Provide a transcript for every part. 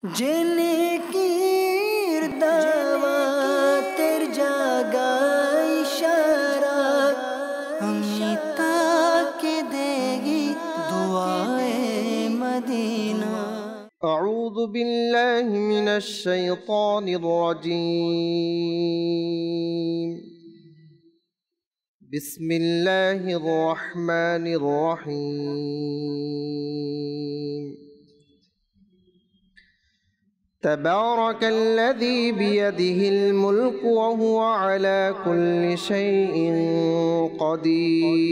जिनकीर दावतेर जागा इशारा अमिता के देगी दुआए मदीना। أعوذ بالله من الشيطان الرجيم. بسم الله الرحمن الرحيم. تبارك الذي بيده الملك وهو على كل شيء قدير.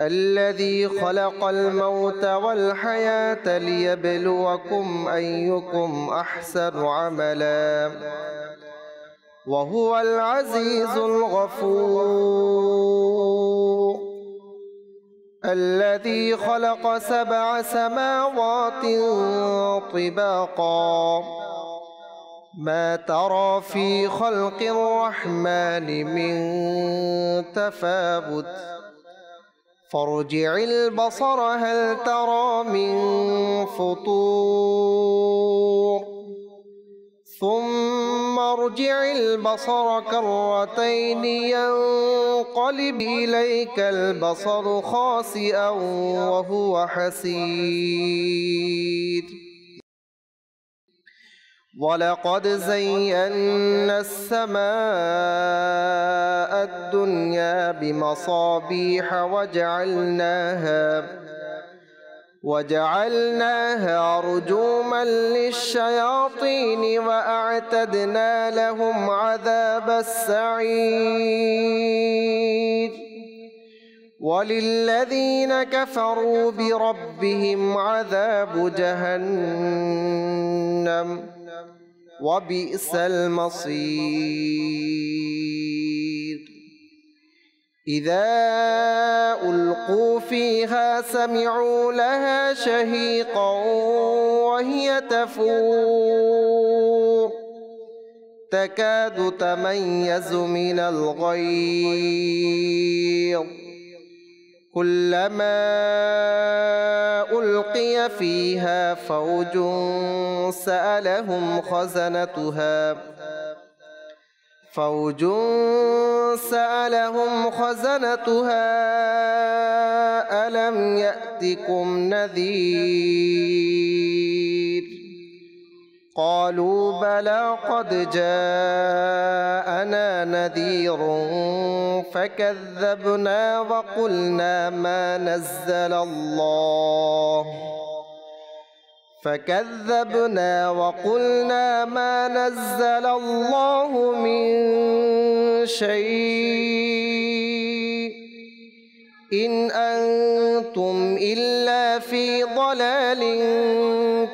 الذي خلق الموت والحياة ليبلوكم أيكم أحسن عملا وهو العزيز الغفور. الذي خلق 7 سماوات طباقا ما ترى في خلق الرحمن من تفاوت فارجع البصر هل ترى من فطور ثم ارجع البصر كرتين ينقلب إليك البصر خاسئا وهو حسير. ولقد زينا السماء الدنيا بمصابيح وجعلناها رجوما للشياطين وأعتدنا لهم عذاب السعير. وللذين كفروا بربهم عذاب جهنم وبئس المصير. إذا ألقوا فيها سمعوا لها شهيقا وهي تفور تكاد تميز من الغيظ كلما ألقي فيها فوج سألهم خزنتها ألم يأتكم نذير قالوا بلى قد جاءنا نذير فكذبنا وقلنا ما نزل الله من شيء إن أنتم إلا في ضلال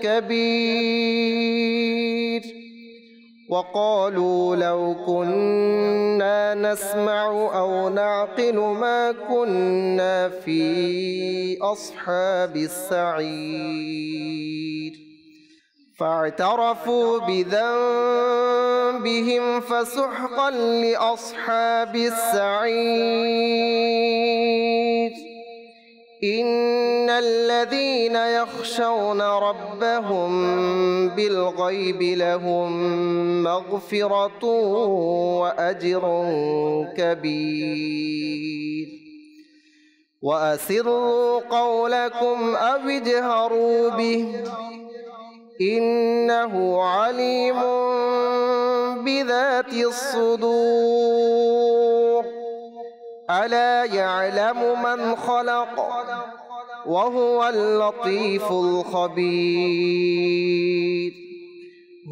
كبير. وقالوا لو كنا نسمع أو نعقل ما كنا في أصحاب السعير. فاعترفوا بذنبهم فسحقا لأصحاب السعير. إن الذين يخشون ربهم بالغيب لهم مغفرة وأجر كبير. وأسروا قولكم أو اجهروا به إنه عليم بذات الصدور. ألا يعلم من خلق وهو اللطيف الخبير.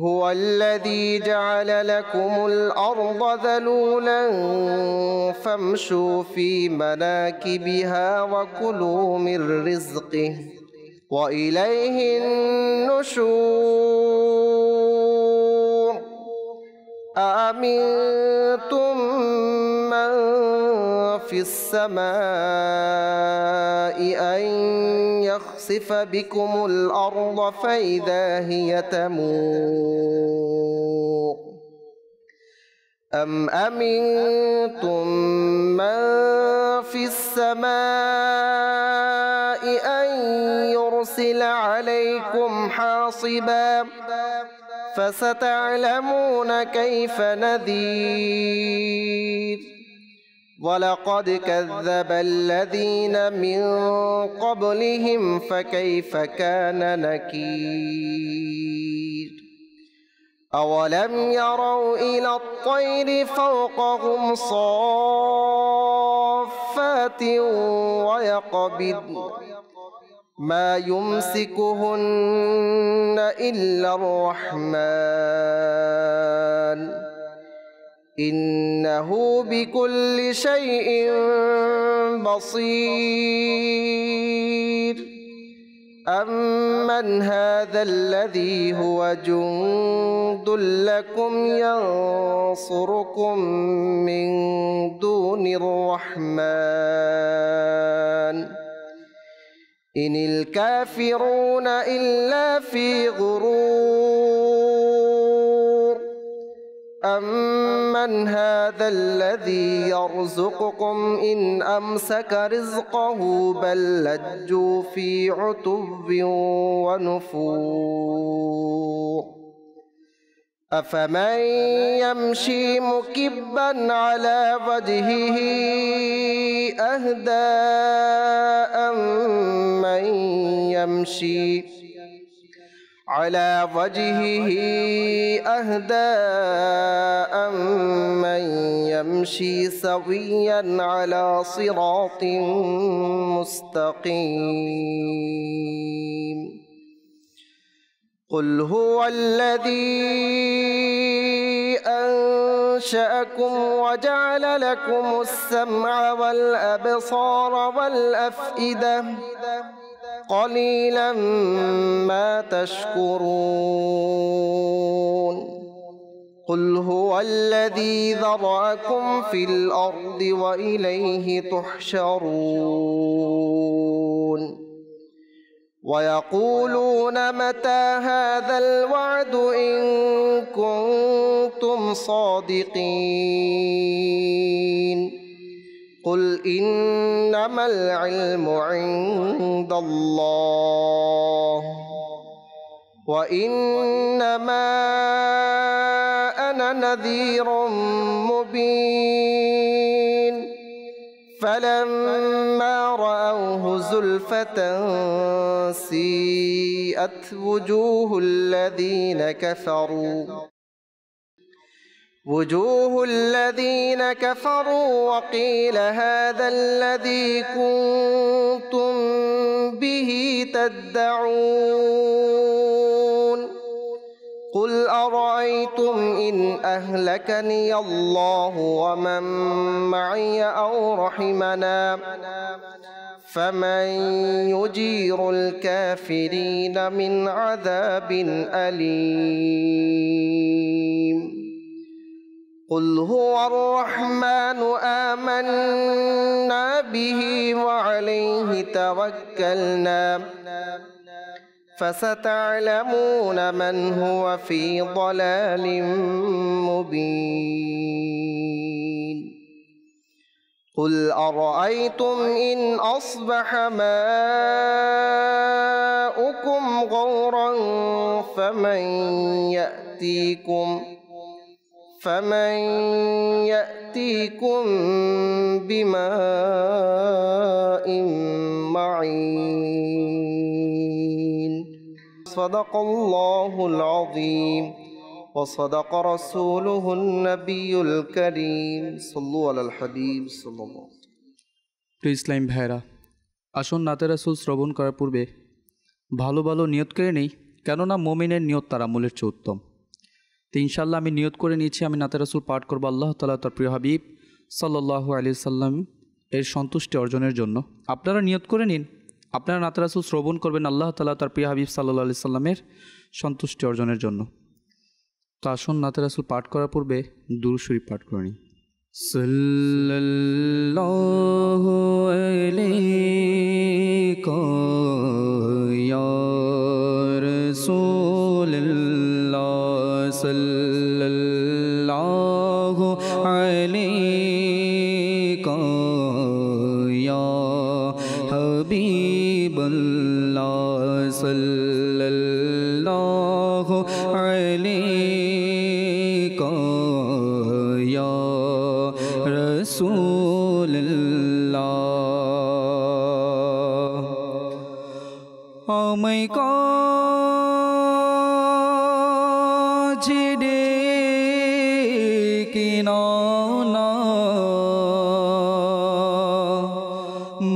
هو الذي جعل لكم الأرض ذلولا فامشوا في مناكبها وكلوا من رزقه وإليه النشور. أأمنتم من في السماء أن يخسف بكم الأرض فإذا هي تمور أم أمنتم من في السماء أن يرسل عليكم حاصبا فستعلمون كيف نذير ولقد كذب الذين من قبلهم فكيف كان نكير أولم يروا إلى الطير فوقهم صافات ويقبضن ما يمسكهن إلا الرحمن إنه بكل شيء بصير أمن هذا الذي هو جند لكم ينصركم من دون الرحمن إن الكافرون إلا في غرور أمن هذا الذي يرزقكم إن أمسك رزقه بل لجوا في عتو ونفور أفمن يمشي مكبا على وجهه أهدى أمن يمشي على وجهه أهدى أمن يمشي سويا على صراط مستقيم قل هو الذي أنشأكم وجعل لكم السمع والأبصار والأفئدة قليلا ما تشكرون قل هو الذي ذرأكم في الأرض وإليه تحشرون ويقولون متى هذا الوعد إن كنتم صادقين قل إنما العلم عند الله وإنما أنا نذير مبين فلما رأوه زلفة سيئت وجوه الذين كفروا وقيل هذا الذي كنتم به تدعون قل أرأيتم إن أهلكني الله ومن معي أو رحمنا فمن يجير الكافرين من عذاب أليم قل هو الرحمن آمنا به وعليه توكلنا فستعلمون من هو في ضلال مبين قل أرأيتم إن أصبح ماؤكم غورا فمن يأتيكم بماء معين صدق الله العظيم وصدق رسوله النبي الكريم صلوا على الحبيب صلى الله عليه وسلم ইসলাম ভাইরা, আসুন নাতে রাসূল শ্রবণ করার পূর্বে ভালো ভালো নিয়ত করে নেই, কেননা মুমিনের নিয়ত তার আমলের চেয়ে উত্তম। তো ইনশাআল্লাহ আমি নিয়ত করে নিয়েছি, আমি নাতে রাসূল পাঠ করব আল্লাহ তাআলা তার প্রিয় হাবিব সাল্লাল্লাহু আলাইহি সাল্লাম এর সন্তুষ্টি অর্জনের জন্য। আপনারা নিয়ত করে নিন, আপনারা নাতে রাসূল শ্রবণ করবেন আল্লাহ তাআলা তার প্রিয় হাবিব সাল্লাল্লাহু আলাইহি সাল্লামের সন্তুষ্টি অর্জনের জন্য। তো আসুন নাতে রাসূল পাঠ করার পূর্বে দুরূদ শরীফ পাঠ করে নিই। সাল্লাল্লাহু আলাইকা ইয়া রাসূলুল্লাহ সাল্লাল্লাহু আলাইকা ইয়া হাবিব সাল্লাল্লাহু আলাইকা ইয়া রাসূলুল্লাহ আমায় কাছে ডেকে নাও না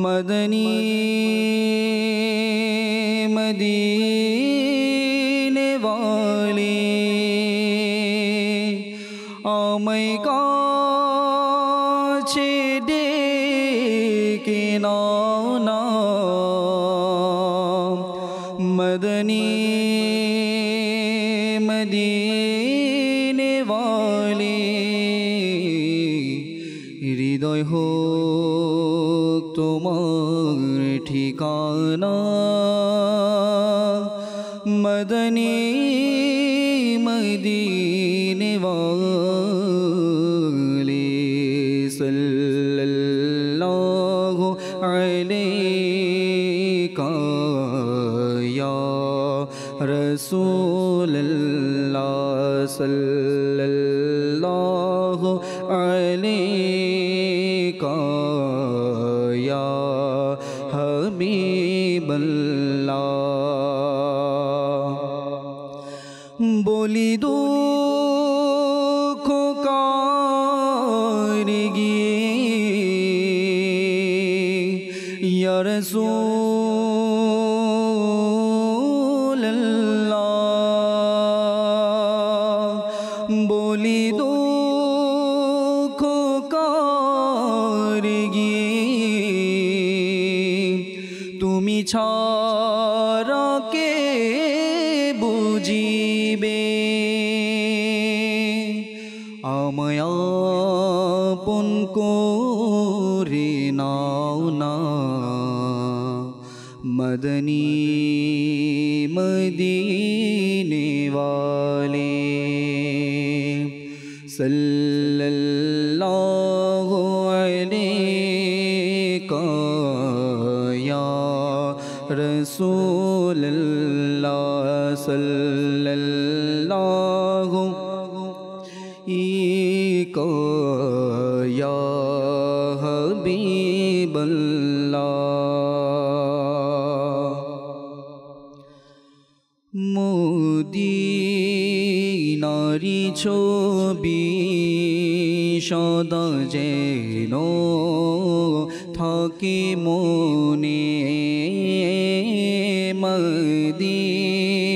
মদনী মদিনে वाले আমায় কাছে ডেকে নাও না মদনী মদিনে वाले হৃদয় হোক তোমার ঠিকানা মদনী মদিনে वाले সাল্লাল্লাহু আলাইকা ইয়া রাসূলুল্লাহ সাল্লাল্লাহু আলাইকা ইয়া হাবিবাল্লাহ বলি দুঃখ কার গিয়ে ইয়া রাসূলুল্লাহ বলি দুঃখ কার গিয়ে তুমি ছাড়া কে বুঝিবে আমায় আপন করে নাও না মদনী মদিনে वाले सल्लल्लाहु अलैका या रसूलल्लाह सल्लल्लाहु अलैका या हबीबल्लाह মদিনারি ছবি সদা যেন থাকে মনে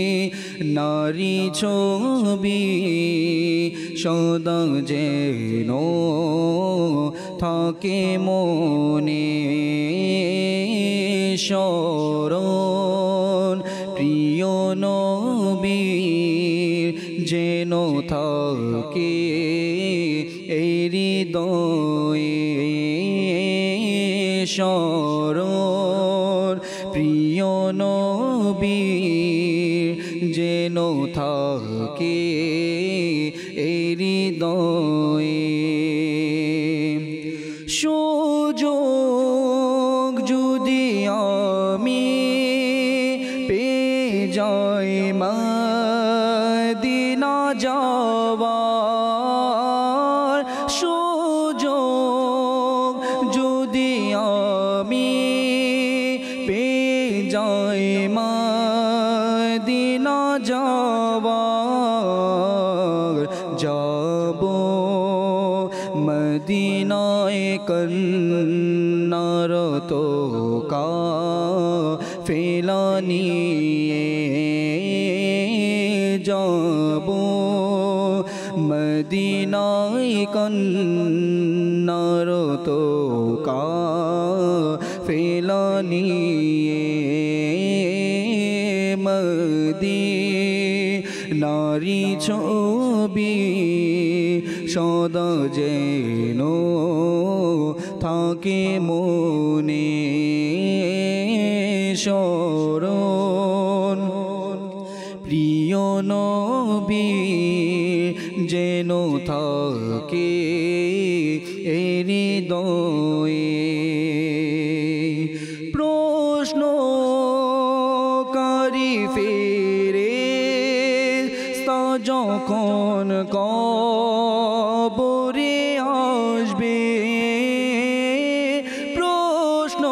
মদিনারি ছবি সদা যেন থাকে মনে শরণ প্রিয় নবীর যেন থাকে এই হৃদয়ে শরণ প্রিয় নবীর যেন থাকে এই হৃদয়ে সুযোগ যদি আমি পেয়ে যাই মদিনা যাওয়ার সুযোগ যদি আমি পেয়ে যাই মদিনা যাওয়ার যাব মদিনায় কন্নারত কাফেলা নিয়ে যাব মদিনায় কন্নারত কাফেলা নিয়ে মদিনারি ছবি সদা যেন থাকে মনে শরণ প্রিয় নবী যেন থাকে এই হৃদয়ে প্রশ্নকারী যখন কবরে আসবে প্রশ্ন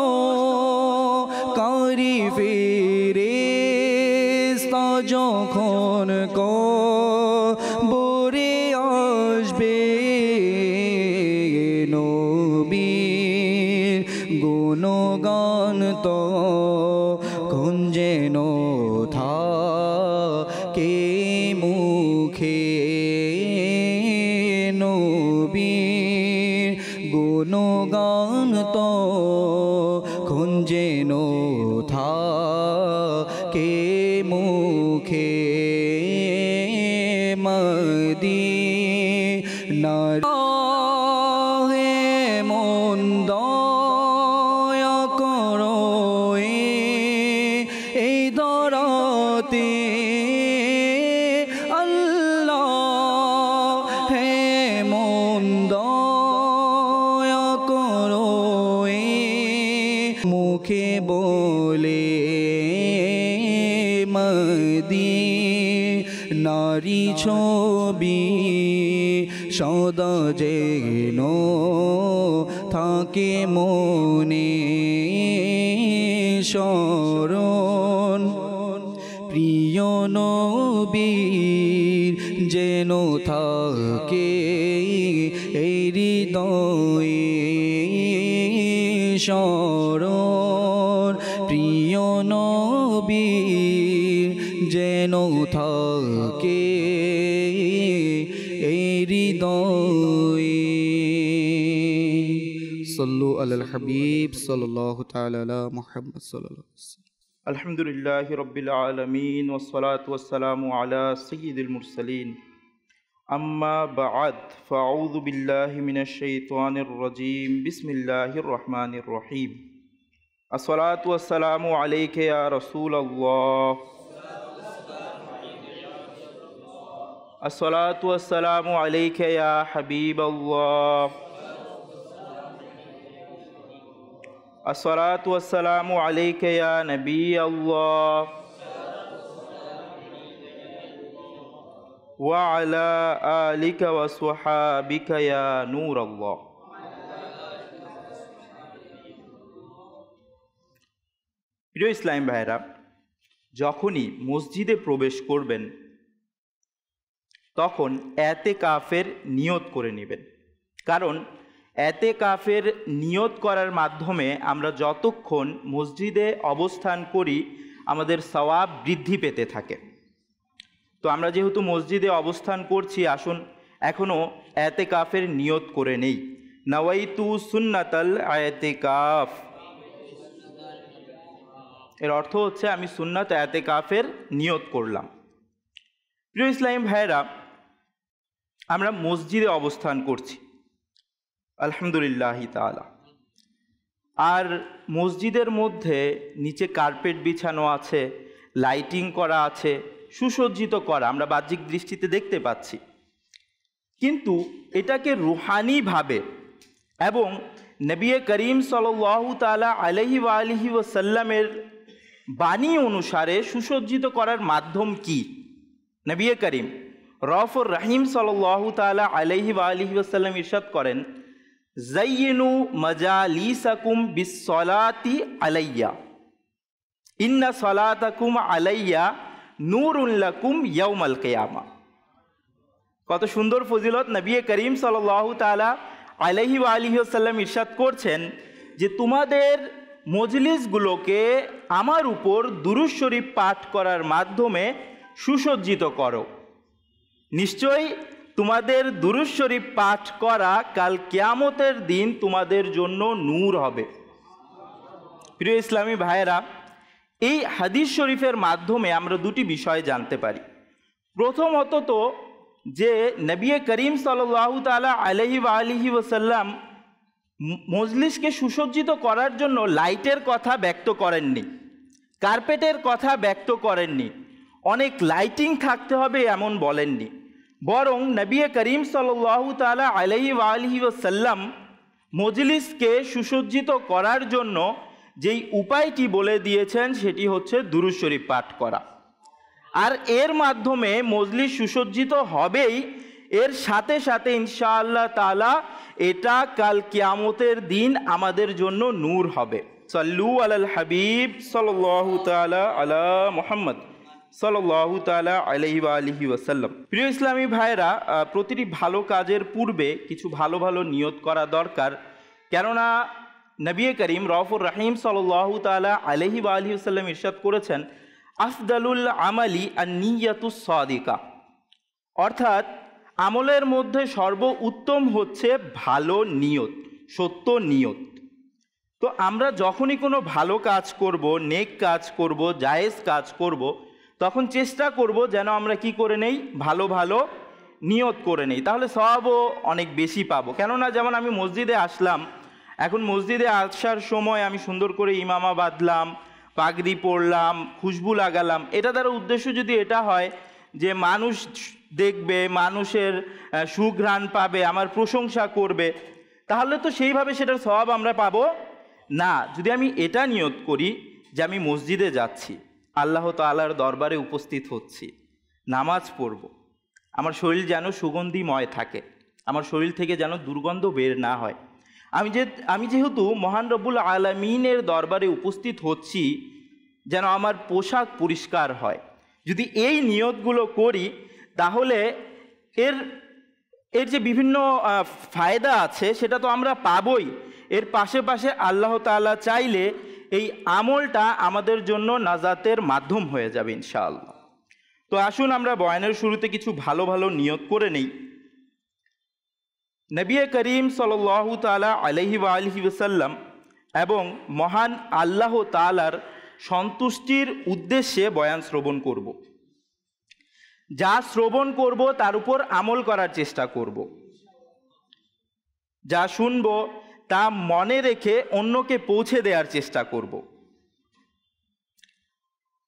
কারি ফেরেশতা যখন কবরে আসবে নবীর গুণগান তো যেন থাকে মুখে নবীর গুণগান তো যেন থাকে মুখে মদিনার হে মন দয়া করো এই দরাতে আল্লাহ হে মন দয়া করো মুখে বলে নারী ছবি সদা যেন থাকে মনে স্মরণ প্রিয় নবীর যেন থাকে এই হৃদয়ে স্মরণ প্রিয় নবীর যেন থাকে এই হৃদয়ে সাল্লু আলাল হাবিব সাল্লাল্লাহু তাআলা আলা মুহাম্মদ সাল্লাল্লাহু আলাইহি ওয়াসাল্লাম আলহামদুলিল্লাহি রাব্বিল আলামিন ওয়াসসালাতু ওয়াসসালামু আলা সাইয়্যিদিল মুরসালিন আম্মা বা'দ ফাআউযু বিল্লাহি মিনাশ শাইতানির রাজীম বিসমিল্লাহির রহমানির রহিম আসসালাতু ওয়াসসালামু আলাইকা ইয়া রাসূলুল্লাহ আসসালাতু ওয়াসসালামু আলাইকা ইয়া হাবিবাল্লাহ আসসালাতু ওয়াসসালামু আলাইকা ইয়া নবিয়াল্লাহ ওয়া আলা আলিকা ওয়া সুহাবিকা ইয়া নূরাল্লাহ। প্রিয় ইসলাম ভাইরা, যখনই মসজিদে প্রবেশ করবেন তখন এতেকাফের নিয়ত করে নেবেন, কারণ এতেকাফের নিয়ত করার মাধ্যমে আমরা যতক্ষণ মসজিদে অবস্থান করি আমাদের সওয়াব বৃদ্ধি পেতে থাকে। তো আমরা যেহেতু মসজিদে অবস্থান করছি, আসুন এখনও এতেকাফের নিয়ত করে নেই। নাওয়াইতু সুন্নাতাল এতেকাফ, এর অর্থ হচ্ছে আমি সুন্নাত এতেকাফের নিয়ত করলাম। প্রিয় ইসলামী ভাইয়েরা, আমরা মসজিদে অবস্থান করছি আলহামদুলিল্লাহি তাআলা, আর মসজিদের মধ্যে নিচে কার্পেট বিছানো আছে, লাইটিং করা আছে, সুসজ্জিত করা আমরা বাহ্যিক দৃষ্টিতে দেখতে পাচ্ছি। কিন্তু এটাকে রুহানিভাবে এবং নবী করিম সাল্লাল্লাহু তাআলা আলাইহি ওয়া আলিহি ওয়াসাল্লামের বাণী অনুসারে সুসজ্জিত করার মাধ্যম কি? নবী করিম রউফুর রহিম সাল্লাল্লাহু তাআলা আলাইহি ওয়া আলিহি ওয়াসাল্লাম ইরশাদ করেন, যায়্যিনু মাজালিসাকুম বিসসালাতি আলাইয়া ইন্না সালাতাকুম আলাইয়া নূরুন লাকুম ইয়াউমাল কিয়ামা। কত সুন্দর ফজিলত! নবী করিম সাল্লাল্লাহু তাআলা আলাইহি ওয়া আলিহি ওয়াসাল্লাম ইরশাদ করছেন যে তোমাদের মজলিসগুলোকে আমার উপর দুরূদ শরীফ পাঠ করার মাধ্যমে সুসজ্জিত করো, নিশ্চয়ই তোমাদের দুরূদ শরীফ পাঠ করা কাল কিয়ামতের দিন তোমাদের জন্য নূর হবে। প্রিয় ইসলামী ভাইয়েরা, এই হাদিস শরীফের মাধ্যমে আমরা দুটি বিষয় জানতে পারি। প্রথমত তো যে নবী করিম সাল্লাল্লাহু তাআলা আলাইহি ওয়া আলিহি ওয়াসাল্লাম মজলিসকে সুসজ্জিত করার জন্য লাইটের কথা ব্যক্ত করেননি, কার্পেটের কথা ব্যক্ত করেননি, অনেক লাইটিং থাকতে হবে এমন বলেননি, বরং নবী করিম সাল্লাল্লাহু তাআলা আলাইহি ওয়া আলিহি ওয়াসাল্লাম মজলিসকে সুসজ্জিত করার জন্য যেই উপায়টি বলে দিয়েছেন সেটি হচ্ছে দুরূদ শরীফ পাঠ করা। আর এর মাধ্যমে মজলিস সুসজ্জিত হবেই, এর সাথে সাথে ইনশাআল্লাহ তাআলা এটা কাল কিয়ামতের দিন আমাদের জন্য নূর হবে। সাল্লু আলাল হাবিব সাল্লাল্লাহু তাআলা আলা মুহাম্মদ সাল্লাল্লাহু তাআলা আলাইহি ওয়া আলিহি ওয়াসাল্লাম। প্রিয় ইসলামী ভাইরা, প্রতিটি ভালো কাজের পূর্বে কিছু ভালো ভালো নিয়ত করা দরকার। কেননা নবী করিম রউফুর রহিম সাল্লাল্লাহু তাআলা আলাইহি ওয়া আলিহি ওয়াসাল্লাম ইরশাদ করেছেন, আফদালুল আমালি আন-নিয়াতুস সাদিকা, অর্থাৎ আমলের মধ্যে সর্ব উত্তম হচ্ছে ভালো নিয়ত, সত্য নিয়ত। তো আমরা যখনই কোনো ভালো কাজ করব, নেক কাজ করব, জায়েজ কাজ করব, তখন চেষ্টা করব যেন আমরা কি করে নেই, ভালো ভালো নিয়ত করে নেই, তাহলে সওয়াবও অনেক বেশি পাবো। কেননা যেমন আমি মসজিদে আসলাম, এখন মসজিদে আসার সময় আমি সুন্দর করে ইমামা বাঁধলাম, পাগড়ি পরলাম, খুশবু লাগালাম, এটা দ্বারা উদ্দেশ্য যদি এটা হয় যে মানুষ দেখবে, মানুষের সুঘ্রাণ পাবে, আমার প্রশংসা করবে, তাহলে তো সেইভাবে সেটার সওয়াব আমরা পাবো না। যদি আমি এটা নিয়ত করি যে আমি মসজিদে যাচ্ছি, আল্লাহ তাআলার দরবারে উপস্থিত হচ্ছি, নামাজ পড়ব, আমার শরীর যেন সুগন্ধিময় থাকে, আমার শরীর থেকে যেন দুর্গন্ধ বের না হয়, আমি যেহেতু মহান রব্বুল আলামিনের দরবারে উপস্থিত হচ্ছি, যেন আমার পোশাক পরিষ্কার হয়, যদি এই নিয়তগুলো করি তাহলে এর যে বিভিন্ন ফায়দা আছে সেটা তো আমরা পাবই। এর পাশে পাশে আল্লাহ তাআলা চাইলে এই আমলটা আমাদের জন্য নাজাতের মাধ্যম হয়ে যাবে ইনশাআল্লাহ। তো আসুন আমরা বয়ানের শুরুতে কিছু ভালো ভালো নিয়ত করে নেই। নবী করিম সাল্লাল্লাহু তাআলা আলাইহি ওয়া আলিহি ওয়াসাল্লাম এবং মহান আল্লাহ তাআলার সন্তুষ্টির উদ্দেশ্যে বয়ান শ্রবণ করব। যা শ্রবণ করব তার উপর আমল করার চেষ্টা করব, যা শুনব তা মনে রেখে অন্যকে পৌঁছে দেওয়ার চেষ্টা করব।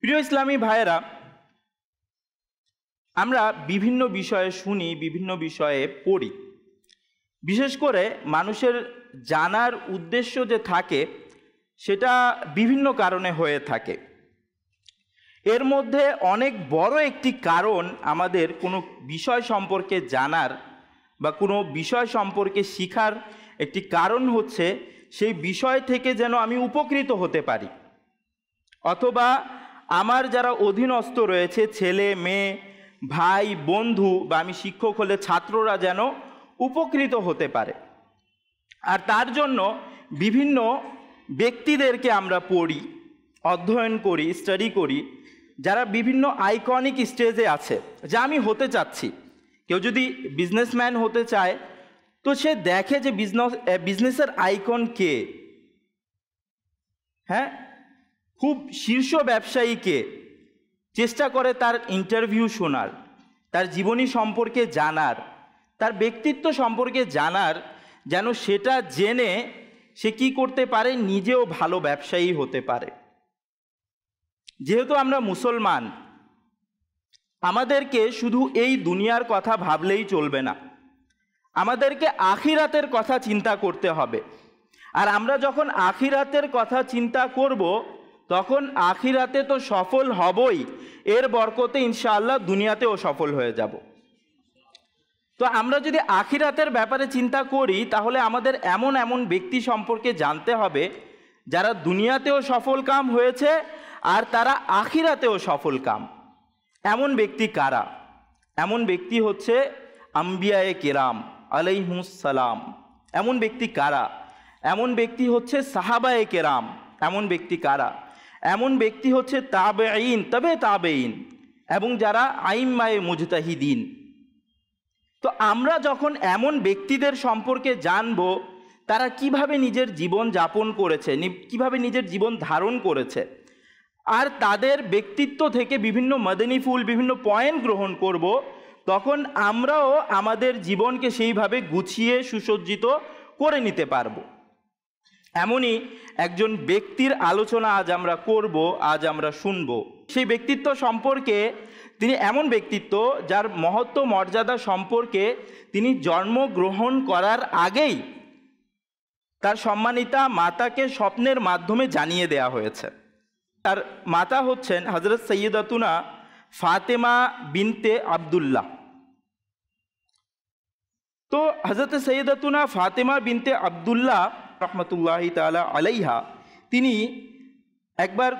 প্রিয় ইসলামী ভাইয়েরা, আমরা বিভিন্ন বিষয়ে শুনি, বিভিন্ন বিষয়ে পড়ি, বিশেষ করে মানুষের জানার উদ্দেশ্য যে থাকে সেটা বিভিন্ন কারণে হয়ে থাকে। এর মধ্যে অনেক বড় একটি কারণ আমাদের কোনো বিষয় সম্পর্কে জানার বা কোনো বিষয় সম্পর্কে শিখার একটি কারণ হচ্ছে সেই বিষয় থেকে যেন আমি উপকৃত হতে পারি, অথবা আমার যারা অধীনস্থ রয়েছে, ছেলে মেয়ে, ভাই, বন্ধু, বা আমি শিক্ষক হলে ছাত্ররা যেন উপকৃত হতে পারে। আর তার জন্য বিভিন্ন ব্যক্তিদেরকে আমরা পড়ি, অধ্যয়ন করি, স্টাডি করি, যারা বিভিন্ন আইকনিক স্টেজে আছে, যা আমি হতে চাচ্ছি। কেউ যদি বিজনেসম্যান হতে চায় তো সে দেখে যে বিজনেসের আইকন কে, হ্যাঁ, খুব শীর্ষ ব্যবসায়ী কে, চেষ্টা করে তার ইন্টারভিউ শোনার, তার জীবনী সম্পর্কে জানার, তার ব্যক্তিত্ব সম্পর্কে জানার, যেন সেটা জেনে সে কি করতে পারে, নিজেও ভালো ব্যবসায়ী হতে পারে। যেহেতু আমরা মুসলমান, আমাদেরকে শুধু এই দুনিয়ার কথা ভাবলেই চলবে না, আমাদেরকে আখিরাতের কথা চিন্তা করতে হবে। আর আমরা যখন আখিরাতের কথা চিন্তা করব তখন আখিরাতে তো সফল হবই, এর বরকতে ইনশাআল্লাহ দুনিয়াতেও সফল হয়ে যাব। তো আমরা যদি আখিরাতের ব্যাপারে চিন্তা করি তাহলে আমাদের এমন এমন ব্যক্তি সম্পর্কে জানতে হবে যারা দুনিয়াতেও সফল কাম হয়েছে আর তারা আখিরাতেও সফল কাম। এমন ব্যক্তি কারা? এমন ব্যক্তি হচ্ছে আম্বিয়ায়ে কেরাম আলাইহিমুস সালাম। এমন ব্যক্তি কারা? এমন ব্যক্তি হচ্ছে সাহাবায়ে কেরাম। এমন ব্যক্তি কারা? এমন ব্যক্তি হচ্ছে তাবেঈন, তবে তাবেঈন, এবং যারা আইম্মায়ে মুজতাহিদিন। তো আমরা যখন এমন ব্যক্তিদের সম্পর্কে জানব তারা কিভাবে নিজের জীবন যাপন করেছে, কিভাবে নিজের জীবন ধারণ করেছে, আর তাদের ব্যক্তিত্ব থেকে বিভিন্ন মদনী ফুল, বিভিন্ন পয়েন্ট গ্রহণ করব, তখন আমরাও আমাদের জীবনকে সেইভাবে গুছিয়ে সুসজ্জিত করে নিতে পারব। এমনই একজন ব্যক্তির আলোচনা আজ আমরা করব, আজ আমরা শুনব। সেই ব্যক্তিত্ব সম্পর্কে, তিনি এমন ব্যক্তিত্ব যার মহত্ব মর্যাদা সম্পর্কে তিনি জন্মগ্রহণ করার আগেই তার সম্মানিতা মাতাকে স্বপ্নের মাধ্যমে জানিয়ে দেয়া হয়েছে। তার মাতা হচ্ছেন হযরত সৈয়দাতুনা ফাতেমা বিনতে আবদুল্লাহ। তো হযরত সৈয়দাতুনা ফাতেমা বিনতে আবদুল্লাহ রহমতুল্লাহি তাআলা আলাইহা তিনি একবার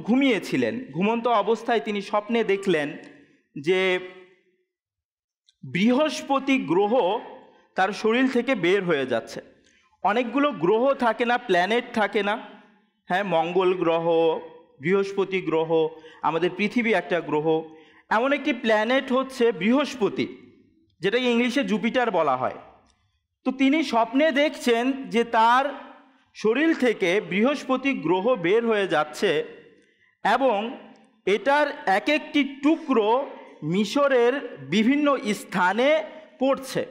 ঘুমিয়েছিলেন। ঘুমন্ত অবস্থায় তিনি স্বপ্নে দেখলেন যে বৃহস্পতি গ্রহ তার শরীর থেকে বের হয়ে যাচ্ছে। অনেকগুলো গ্রহ থাকে না, প্ল্যানেট থাকে না, হ্যাঁ, মঙ্গল গ্রহ, বৃহস্পতি গ্রহ, আমাদের পৃথিবী একটা গ্রহ, এমন একটি প্ল্যানেট হচ্ছে বৃহস্পতি, যেটাকে ইংলিশে জুপিটার বলা হয়। তো তিনি স্বপ্নে দেখছেন যে তার শরীর থেকে বৃহস্পতি গ্রহ বের হয়ে যাচ্ছে এবং এটার এক একটি টুকরো মিশরের বিভিন্ন স্থানে পড়ছে,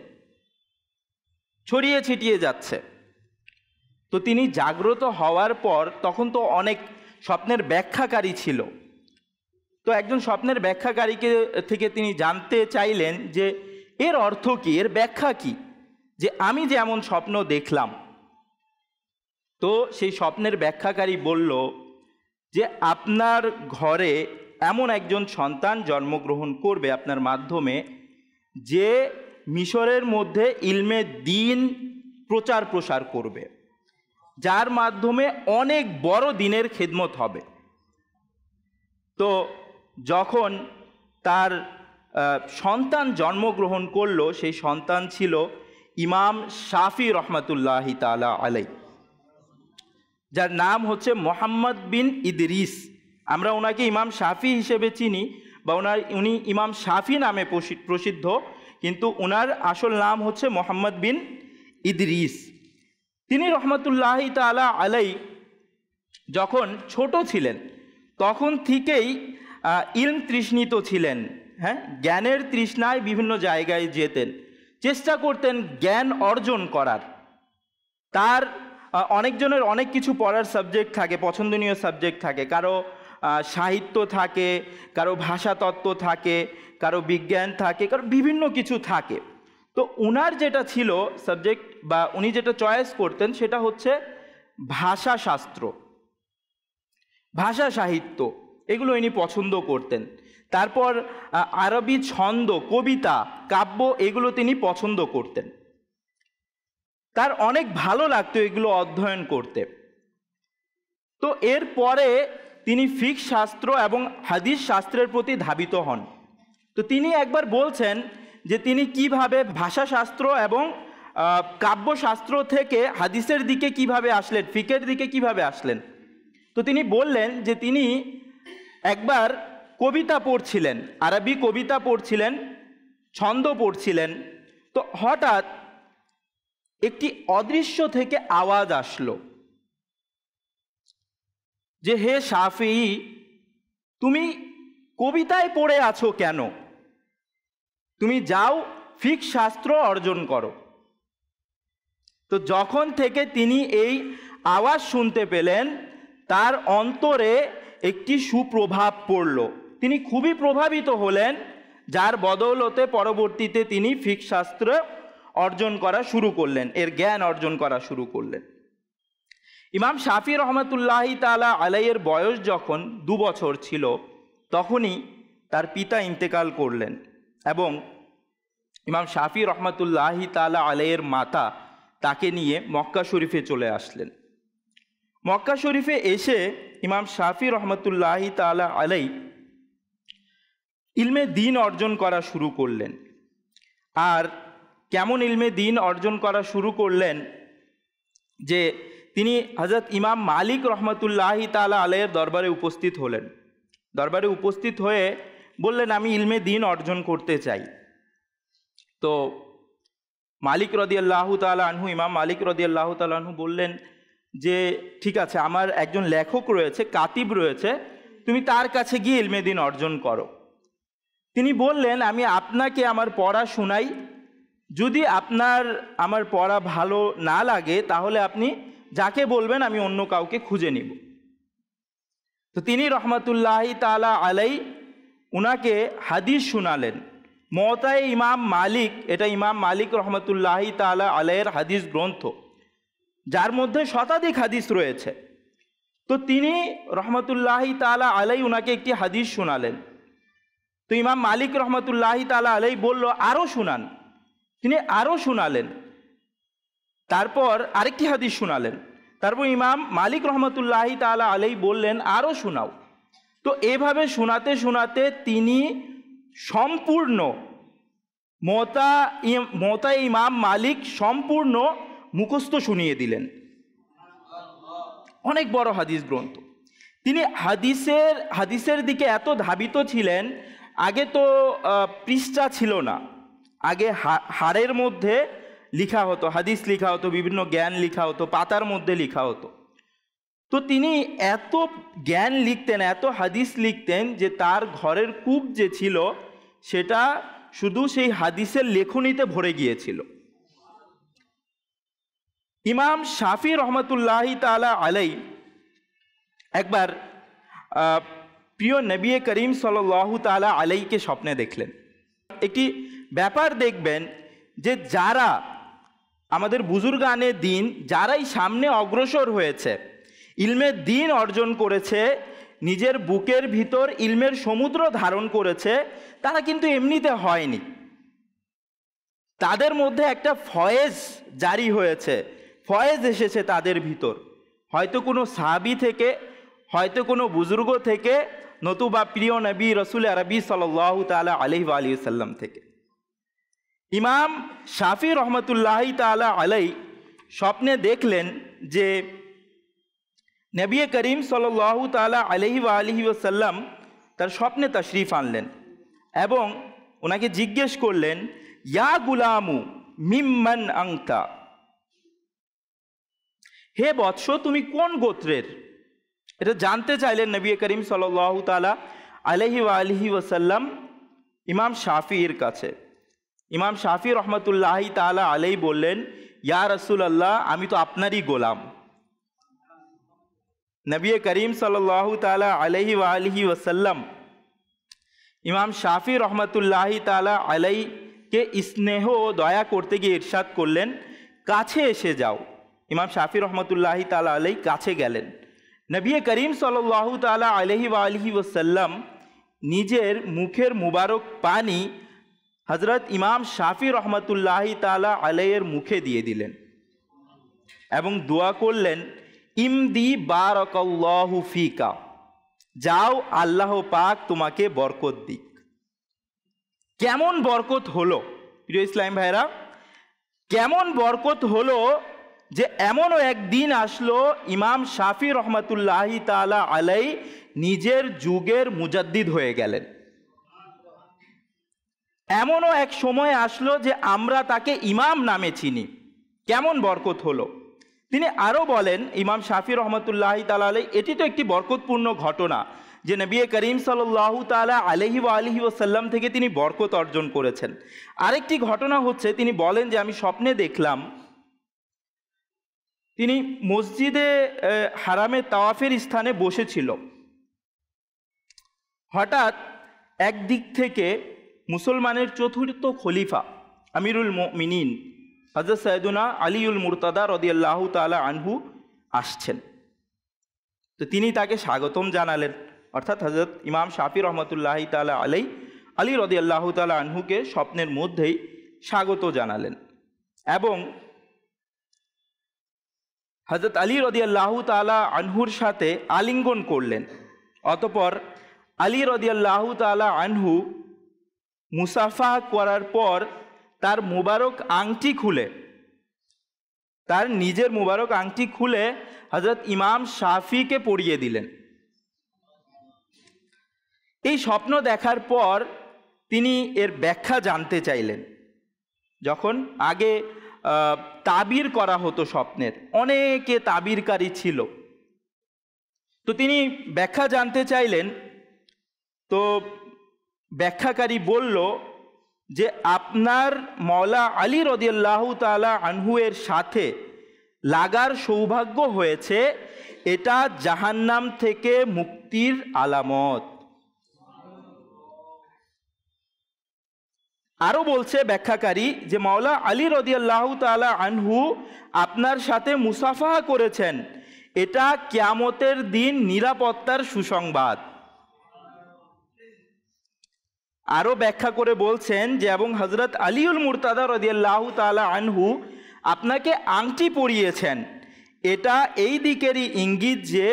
ছড়িয়ে ছিটিয়ে যাচ্ছে। তো তিনি জাগ্রত হওয়ার পর, তখন তো অনেক স্বপ্নের ব্যাখ্যাকারী ছিল, তো একজন স্বপ্নের ব্যাখ্যাকারীকে থেকে তিনি জানতে চাইলেন যে এর অর্থ কী, এর ব্যাখ্যা কী, যে আমি যে এমন স্বপ্ন দেখলাম। তো সেই স্বপ্নের ব্যাখ্যাকারী বলল যে আপনার ঘরে এমন একজন সন্তান জন্মগ্রহণ করবে আপনার মাধ্যমে, যে মিশরের মধ্যে ইলমে দ্বীন প্রচার প্রসার করবে, যার মাধ্যমে অনেক বড় দিনের খেদমত হবে। তো যখন তার সন্তান জন্মগ্রহণ করলো, সেই সন্তান ছিল ইমাম শাফি রহমতুল্লাহি তাআলা আলাই, যার নাম হচ্ছে মোহাম্মদ বিন ইদরিস। আমরা ওনাকে ইমাম শাফি হিসেবে চিনি, বা উনি ইমাম শাফি নামে প্রসিদ্ধ, কিন্তু ওনার আসল নাম হচ্ছে মোহাম্মদ বিন ইদরিস। তিনি রহমতুল্লাহি তাআলা আলাই যখন ছোট ছিলেন তখন থেকেই ইলম তৃষ্ণিত ছিলেন, হ্যাঁ, জ্ঞানের তৃষ্ণায় বিভিন্ন জায়গায় যেতেন, চেষ্টা করতেন জ্ঞান অর্জন করার। তার অনেকজনের অনেক কিছু পড়ার সাবজেক্ট থাকে, পছন্দনীয় সাবজেক্ট থাকে, কারো সাহিত্য থাকে, কারো ভাষাতত্ত্ব থাকে, কারো বিজ্ঞান থাকে, কারো বিভিন্ন কিছু থাকে। তো উনার যেটা ছিল সাবজেক্ট, বা উনি যেটা চয়েস করতেন, সেটা হচ্ছে ভাষাশাস্ত্র, ভাষা সাহিত্য, এগুলো ইনি পছন্দ করতেন। তারপর আরবি ছন্দ, কবিতা, কাব্য, এগুলো তিনি পছন্দ করতেন। তার অনেক ভালো লাগতো এগুলো অধ্যয়ন করতে। তো এরপরে তিনি ফিকহ শাস্ত্র এবং হাদিস শাস্ত্রের প্রতি ধাবিত হন। তো তিনি একবার বলছেন যে তিনি কিভাবে ভাষাশাস্ত্র এবং কাব্যশাস্ত্র থেকে হাদিসের দিকে কিভাবে আসলেন, ফিকের দিকে কিভাবে আসলেন। তো তিনি বললেন যে তিনি একবার কবিতা পড়ছিলেন, আরবি কবিতা পড়ছিলেন, ছন্দ পড়ছিলেন। তো হঠাৎ একটি অদৃশ্য থেকে আওয়াজ আসলো যে হে শাফি, তুমি কবিতায় পড়ে আছো কেন? তুমি যাও ফিকহ শাস্ত্র অর্জন করো। তো যখন থেকে তিনি এই আওয়াজ শুনতে পেলেন, তার অন্তরে একটি সুপ্রভাব পড়ল, তিনি খুবই প্রভাবিত হলেন, যার বদৌলতে পরবর্তীতে তিনি ফিকহ শাস্ত্র অর্জন করা শুরু করলেন, এর জ্ঞান অর্জন করা শুরু করলেন। ইমাম শাফি রহমতুল্লাহি তাআলা আলাইয়ের বয়স যখন 2 বছর ছিল, তখনই তার পিতা ইন্তেকাল করলেন এবং ইমাম শাফি রহমতুল্লাহি তাআলা আলাইয়ের মাতা তাকে নিয়ে মক্কা শরীফে চলে আসলেন। মক্কা শরীফে এসে ইমাম শাফি রহমতুল্লাহি তাআলা আলাই ইলমে দ্বীন অর্জন করা শুরু করলেন। আর কেমন ইলমে দ্বীন অর্জন করা শুরু করলেন, যে তিনি হযরত ইমাম মালিক রহমতুল্লাহি তাআলা আলাইয়ের দরবারে উপস্থিত হলেন। দরবারে উপস্থিত হয়ে বললেন, আমি ইলমে দ্বীন অর্জন করতে চাই। তো মালিক রাদিয়াল্লাহু তাআলা আনহু, ইমাম মালিক রাদিয়াল্লাহু তাআলা আনহু বললেন যে ঠিক আছে, আমার একজন লেখক রয়েছে, কাতিব রয়েছে, তুমি তার কাছে গিয়ে ইলমে দ্বীন অর্জন করো। তিনি বললেন, আমি আপনাকে আমার পড়া শোনাই, যদি আপনার আমার পড়া ভালো না লাগে তাহলে আপনি যাকে বলবেন আমি অন্য কাউকে খুঁজে নিব। তো তিনি রহমতুল্লাহি তাআলা আলাই উনাকে হাদিস শোনালেন। মুওয়াত্তায়ে ইমাম মালিক, এটা ইমাম মালিক রহমতুল্লাহি তাআলা আলাইয়ের হাদিস গ্রন্থ, যার মধ্যে শতাধিক হাদিস রয়েছে। তো তিনি রহমতুল্লাহি তাআলা আলাই উনাকে একটি হাদিস শোনালেন তো ইমাম মালিক রহমতুল্লাহি তাআলা আলাইহি বলল আরও শুনান। তিনি আরও শোনালেন, তারপর আরেকটি হাদিস শোনালেন। তারপর ইমাম মালিক রহমতুল্লাহি তাআলা আলাইহি বললেন আরও শোনাও। তো এভাবে শোনাতে শোনাতে তিনি সম্পূর্ণ মোতা ইমাম মালিক সম্পূর্ণ মুখস্থ শুনিয়ে দিলেন। অনেক বড় হাদিস গ্রন্থ। তিনি হাদিসের দিকে এত ধাবিত ছিলেন। আগে তো পৃষ্ঠা ছিল না, আগে হাড়ের মধ্যে লিখা হতো, হাদিস লিখা হতো, বিভিন্ন জ্ঞান লিখা হতো, পাতার মধ্যে লিখা হতো। তো তিনি এত জ্ঞান লিখতেন, এত হাদিস লিখতেন যে তার ঘরের কূপ যে ছিল সেটা শুধু সেই হাদিসের লেখনীতে ভরে গিয়েছিল। ইমাম শাফি রহমতুল্লাহি তাআলা আলাইহি একবার প্রিয় নবী করিম সাল্লাল্লাহু তাআলা আলাইহিকে স্বপ্নে দেখলেন। একটি ব্যাপার দেখবেন যে যারা আমাদের বুজুর্গানে দিন, যারাই সামনে অগ্রসর হয়েছে, ইলমের দিন অর্জন করেছে, নিজের বুকের ভিতর ইলমের সমুদ্র ধারণ করেছে, তারা কিন্তু এমনিতে হয়নি। তাদের মধ্যে একটা ফয়েজ জারি হয়েছে, ফয়েজ এসেছে তাদের ভিতর, হয়তো কোনো সাহাবী থেকে, হয়তো কোনো বুজুর্গ থেকে, নতুবা প্রিয় নবী রসুল আরবি সাল্লাল্লাহু তাআলা আলাইহি ওয়া আলিহি সাল্লাম থেকে। ইমাম শাফি রহমতুল্লাহি তাআলা আলাইহি স্বপ্নে দেখলেন যে নবী করিম সাল্লাল্লাহু তাআলা আলাইহি ওয়া আলিহি ওয়াসাল্লাম তার স্বপ্নে তাশরিফ আনলেন এবং ওনাকে জিজ্ঞেস করলেন, ইয়া গুলামু মিম্মান আনতা, হে বৎস তুমি কোন গোত্রের? এটা জানতে চাইলেন নবী করিম সাল্লাল্লাহু তাআলা আলাইহি ওয়া আলিহি ওয়াসাল্লাম ইমাম শাফির কাছে। ইমাম শাফি রহমতুল্লাহি তাআলা আলাইহি বললেন, ইয়া রাসূলুল্লাহ, আমি তো আপনারই গোলাম। নবী করিম সাল্লাল্লাহু তাআলা আলাইহি ওয়া আলিহি ওয়াসাল্লাম ইমাম শাফি রহমতুল্লাহি তাআলা আলাইহিকে স্নেহ ও দয়া করতে গিয়ে ইরশাদ করলেন, কাছে এসে যাও। ইমাম শাফি রহমতুল্লাহি তাআলা আলাইহি কাছে গেলেন। নবী করিম সাল্লাল্লাহু তাআলা আলাইহি ওয়া আলিহি ওয়াসাল্লাম নিজের মুখের মুবারক পানি হযরত ইমাম শাফি রহমতুল্লাহি তাআলা আলাইহির মুখে দিয়ে দিলেন এবং দোয়া করলেন, ইমদি বারাকাল্লাহু ফিকা, যাও আল্লাহ পাক তোমাকে বরকত দিক। কেমন বরকত হলো প্রিয় ইসলাম ভাইরা, কেমন বরকত হলো যে এমনও একদিন আসলো ইমাম শাফি রহমতুল্লাহি তাআলা আলাইহি নিজের যুগের মুজাদ্দিদ হয়ে গেলেন। এমনও এক সময় আসলো যে আমরা তাকে ইমাম নামে চিনি। কেমন বরকত হলো। তিনি আরও বলেন, ইমাম শাফি রহমতুল্লাহি তাআলা আলাইহি, এটি তো একটি বরকতপূর্ণ ঘটনা যে নবী করিম সাল্লাল্লাহু তাআলা আলাইহি ওয়া আলিহি ওয়াসাল্লাম থেকে তিনি বরকত অর্জন করেছেন। আরেকটি ঘটনা হচ্ছে, তিনি বলেন যে আমি স্বপ্নে দেখলাম তিনি মসজিদে হারামে তাওয়াফের স্থানে বসেছিল। হঠাৎ একদিক থেকে মুসলমানের চতুর্থ খলিফা আমিরুল মুমিনিন হযরত সৈয়দুনা আলীউল মুরতাদা রাদিয়াল্লাহু তাআলা আনহু আসছেন। তো তিনি তাকে স্বাগতম জানালেন, অর্থাৎ হযরত ইমাম শাফি রহমতুল্লাহি তাআলা আলাইহি আলী রাদিয়াল্লাহু তাআলা আনহুকে স্বপ্নের মধ্যেই স্বাগত জানালেন এবং হযরত আলী রাদিয়াল্লাহু তাআলা আনহুর সাথে আলিঙ্গন করলেন। অতঃপর আলী রাদিয়াল্লাহু তাআলা আনহু মুসাফা করার পর তার মুবারক আংটি খুলে, তার নিজের মুবারক আংটি খুলে হযরত ইমাম শাফিকে পরিয়ে দিলেন। এই স্বপ্ন দেখার পর তিনি এর ব্যাখ্যা জানতে চাইলেন। যখন আগে তাবির করা হতো স্বপ্নের, অনেকে তাবিরকারী ছিল, তো তিনি ব্যাখ্যা জানতে চাইলেন। তো ব্যাখ্যাকারী বলল যে আপনার মওলা আলী রাদিয়াল্লাহু তাআলা আনহু এর সাথে লাগার সৌভাগ্য হয়েছে, এটা জাহান্নাম থেকে মুক্তির আলামত। আরও বলছে ব্যাখ্যাকারী যে মওলা আলী রাদিয়াল্লাহু তাআলা আনহু আপনার সাথে মুসাফাহা করেছেন, এটা কিয়ামতের দিন নিরাপত্তার সুসংবাদ। আরও ব্যাখ্যা করে বলছেন যে এবং হজরত আলীউল মুরতাদা রাদিয়াল্লাহু তাআলা আনহু আপনাকে আংটি পরিয়েছেন, এটা এই দিকেরই ইঙ্গিত যে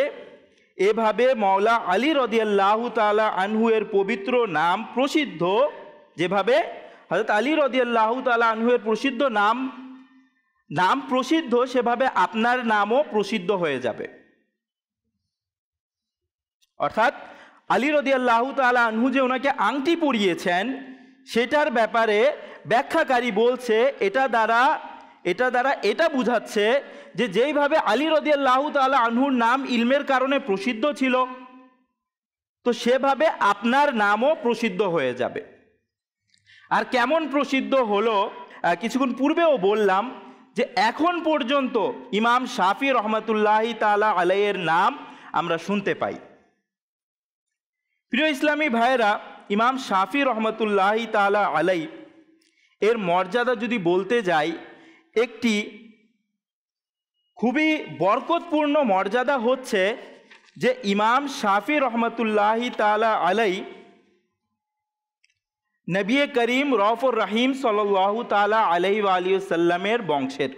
এভাবে মাওলা আলী রাদিয়াল্লাহু তাআলা আনহু এর পবিত্র নাম প্রসিদ্ধ, যেভাবে হযরত আলী রাদিয়াল্লাহু তাআলা আনহু এর প্রসিদ্ধ নাম প্রসিদ্ধ, সেভাবে আপনার নামও প্রসিদ্ধ হয়ে যাবে। অর্থাৎ আলী রাদিয়াল্লাহু তাআলা আনহু যে ওনাকে আংটি পরিয়েছেন সেটার ব্যাপারে ব্যাখ্যাকারী বলছে এটা দ্বারা এটা বুঝাচ্ছে যে যেইভাবে আলী রাদিয়াল্লাহু তাআলা আনহুর নাম ইলমের কারণে প্রসিদ্ধ ছিল, তো সেভাবে আপনার নামও প্রসিদ্ধ হয়ে যাবে। আর কেমন প্রসিদ্ধ হলো কিছুক্ষণ পূর্বেও বললাম যে এখন পর্যন্ত ইমাম শাফি রহমাতুল্লাহি তাআলা আলাইহির নাম আমরা শুনতে পাই। প্রিয় ইসলামী ভাইয়েরা, ইমাম শাফি রহমাতুল্লাহি তাআলা আলাই এর মর্যাদা যদি বলতে যাই, একটি খুবই বরকতপূর্ণ মর্যাদা হচ্ছে যে ইমাম শাফি রহমাতুল্লাহি তাআলা আলাই নবী করিম রউফুর রহিম সাল্লাল্লাহু তাআলা আলাইহি ওয়া আলিহি ওয়াসাল্লামের বংশের,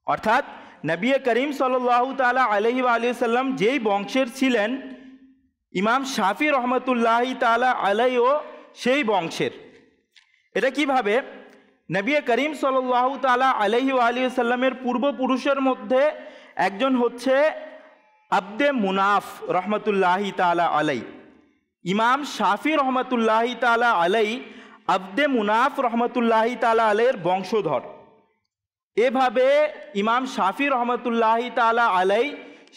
অর্থাৎ নবী করিম সাল্লাল্লাহু তাআলা আলাইহি ওয়া আলিহি ওয়াসাল্লাম যেই বংশের ছিলেন, ইমাম শাফি রহমাতুল্লাহি তাআলা আলাইহিও সেই বংশের। এটা কিভাবে? নবী করিম সাল্লাল্লাহু তাআলা আলাইহি ওয়া আলিহি ওয়াসাল্লামের পূর্বপুরুষের মধ্যে একজন হচ্ছে আবদে মুনাফ রহমাতুল্লাহি তাআলা আলাই। ইমাম শাফি রহমাতুল্লাহি তাআলা আলাই আবদে মুনাফ রহমাতুল্লাহি তাআলা আলাইয়ের বংশধর। এভাবে ইমাম শাফি রহমাতুল্লাহি তাআলা আলাই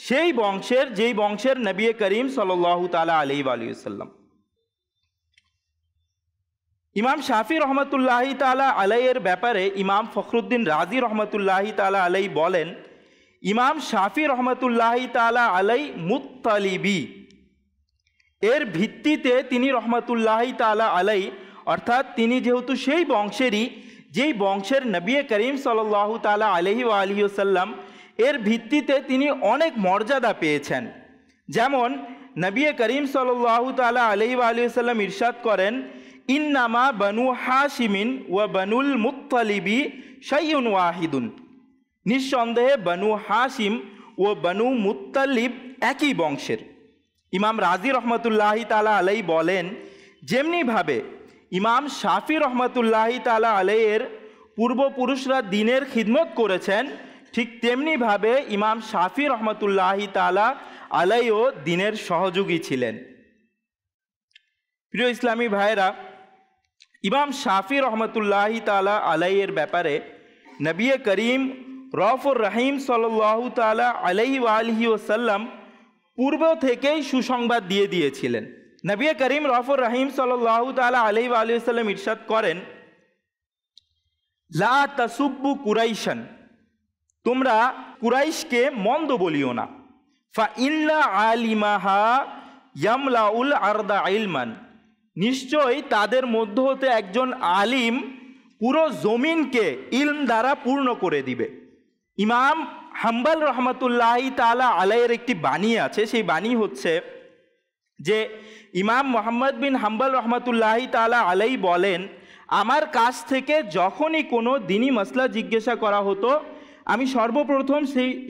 সেই বংশের, যেই বংশের নবী করিম সাল্লাল্লাহু তাআলা আলাইহি ওয়া আলিহি ওয়াসাল্লাম। ইমাম শাফি রহমাতুল্লাহি তাআলা আলাইয়ের ব্যাপারে ইমাম ফখরুদ্দিন রাজি রহমাতুল্লাহি তাআলা আলাই বলেন, ইমাম শাফি রহমাতুল্লাহি তাআলা আলাই মুত্তালিবি, এর ভিত্তিতে তিনি রহমাতুল্লাহি তাআলা আলাই, অর্থাৎ তিনি যেহেতু সেই বংশেরই যেই বংশের নবী করিম সাল্লাল্লাহু তাআলা আলাইহি ওয়া আলিহি ওয়াসাল্লাম, এর ভিত্তিতে তিনি অনেক মর্যাদা পেয়েছেন। যেমন নবী করিম সাল্লাল্লাহু তাআলা আলাইহি ওয়া আলিহি ওয়াসাল্লাম ইরশাদ করেন, ইন্নামা বানু হাশিমিন ওয়া বানুল মুত্তালিবি শাইউন ওয়াহিদুন, নিঃসন্দেহে বানু হাশিম ও বানু মুত্তালিব একই বংশের। ইমাম রাজি রহমাতুল্লাহি তাআলা আলাই বলেন, যেমনিভাবে ইমাম শাফি রহমাতুল্লাহি তাআলা আলাইয়ের পূর্বপুরুষরা দ্বীনের খিদমত করেছেন, ঠিক তেমনিভাবে ইমাম শাফি রহমাতুল্লাহি তাআলা আলাইও দ্বীনের সহযোগী ছিলেন। প্রিয় ইসলামী ভাইয়েরা, ইমাম শাফি রহমাতুল্লাহি তাআলা আলাইয়ের ব্যাপারে নবী করিম রউফুর রহিম সাল্লাল্লাহু তাআলা আলাইহি ওয়া আলিহি ওয়াসাল্লাম পূর্ব থেকেই সুসংবাদ দিয়ে দিয়েছিলেন। নবী করিম রউফুর রহিম সাল্লাল্লাহু তাআলা আলাইহি ওয়া আলিহি ওয়াসাল্লাম ইরশাদ করেন, লা তাসুব্বু কুরাইশান, তোমরা কুরাইশকে মন্দ বলিও না। ফা ইন্না আলিমাহা ইয়ামলাউল আরদা ইলমান, নিশ্চয় তাদের মধ্য হতে একজন আলিম পুরো জমিনকে ইলম দ্বারা পূর্ণ করে দিবে। ইমাম হাম্বল রহমাতুল্লাহি তাআলা আলাইয়ের একটি বাণী আছে, সেই বাণী হচ্ছে যে ইমাম মুহাম্মদ বিন হাম্বল রহমাতুল্লাহি তাআলা আলাই বলেন, আমার কাছ থেকে যখনই কোনো দ্বীনি মাসলা জিজ্ঞাসা করা হতো, আমি সর্বপ্রথম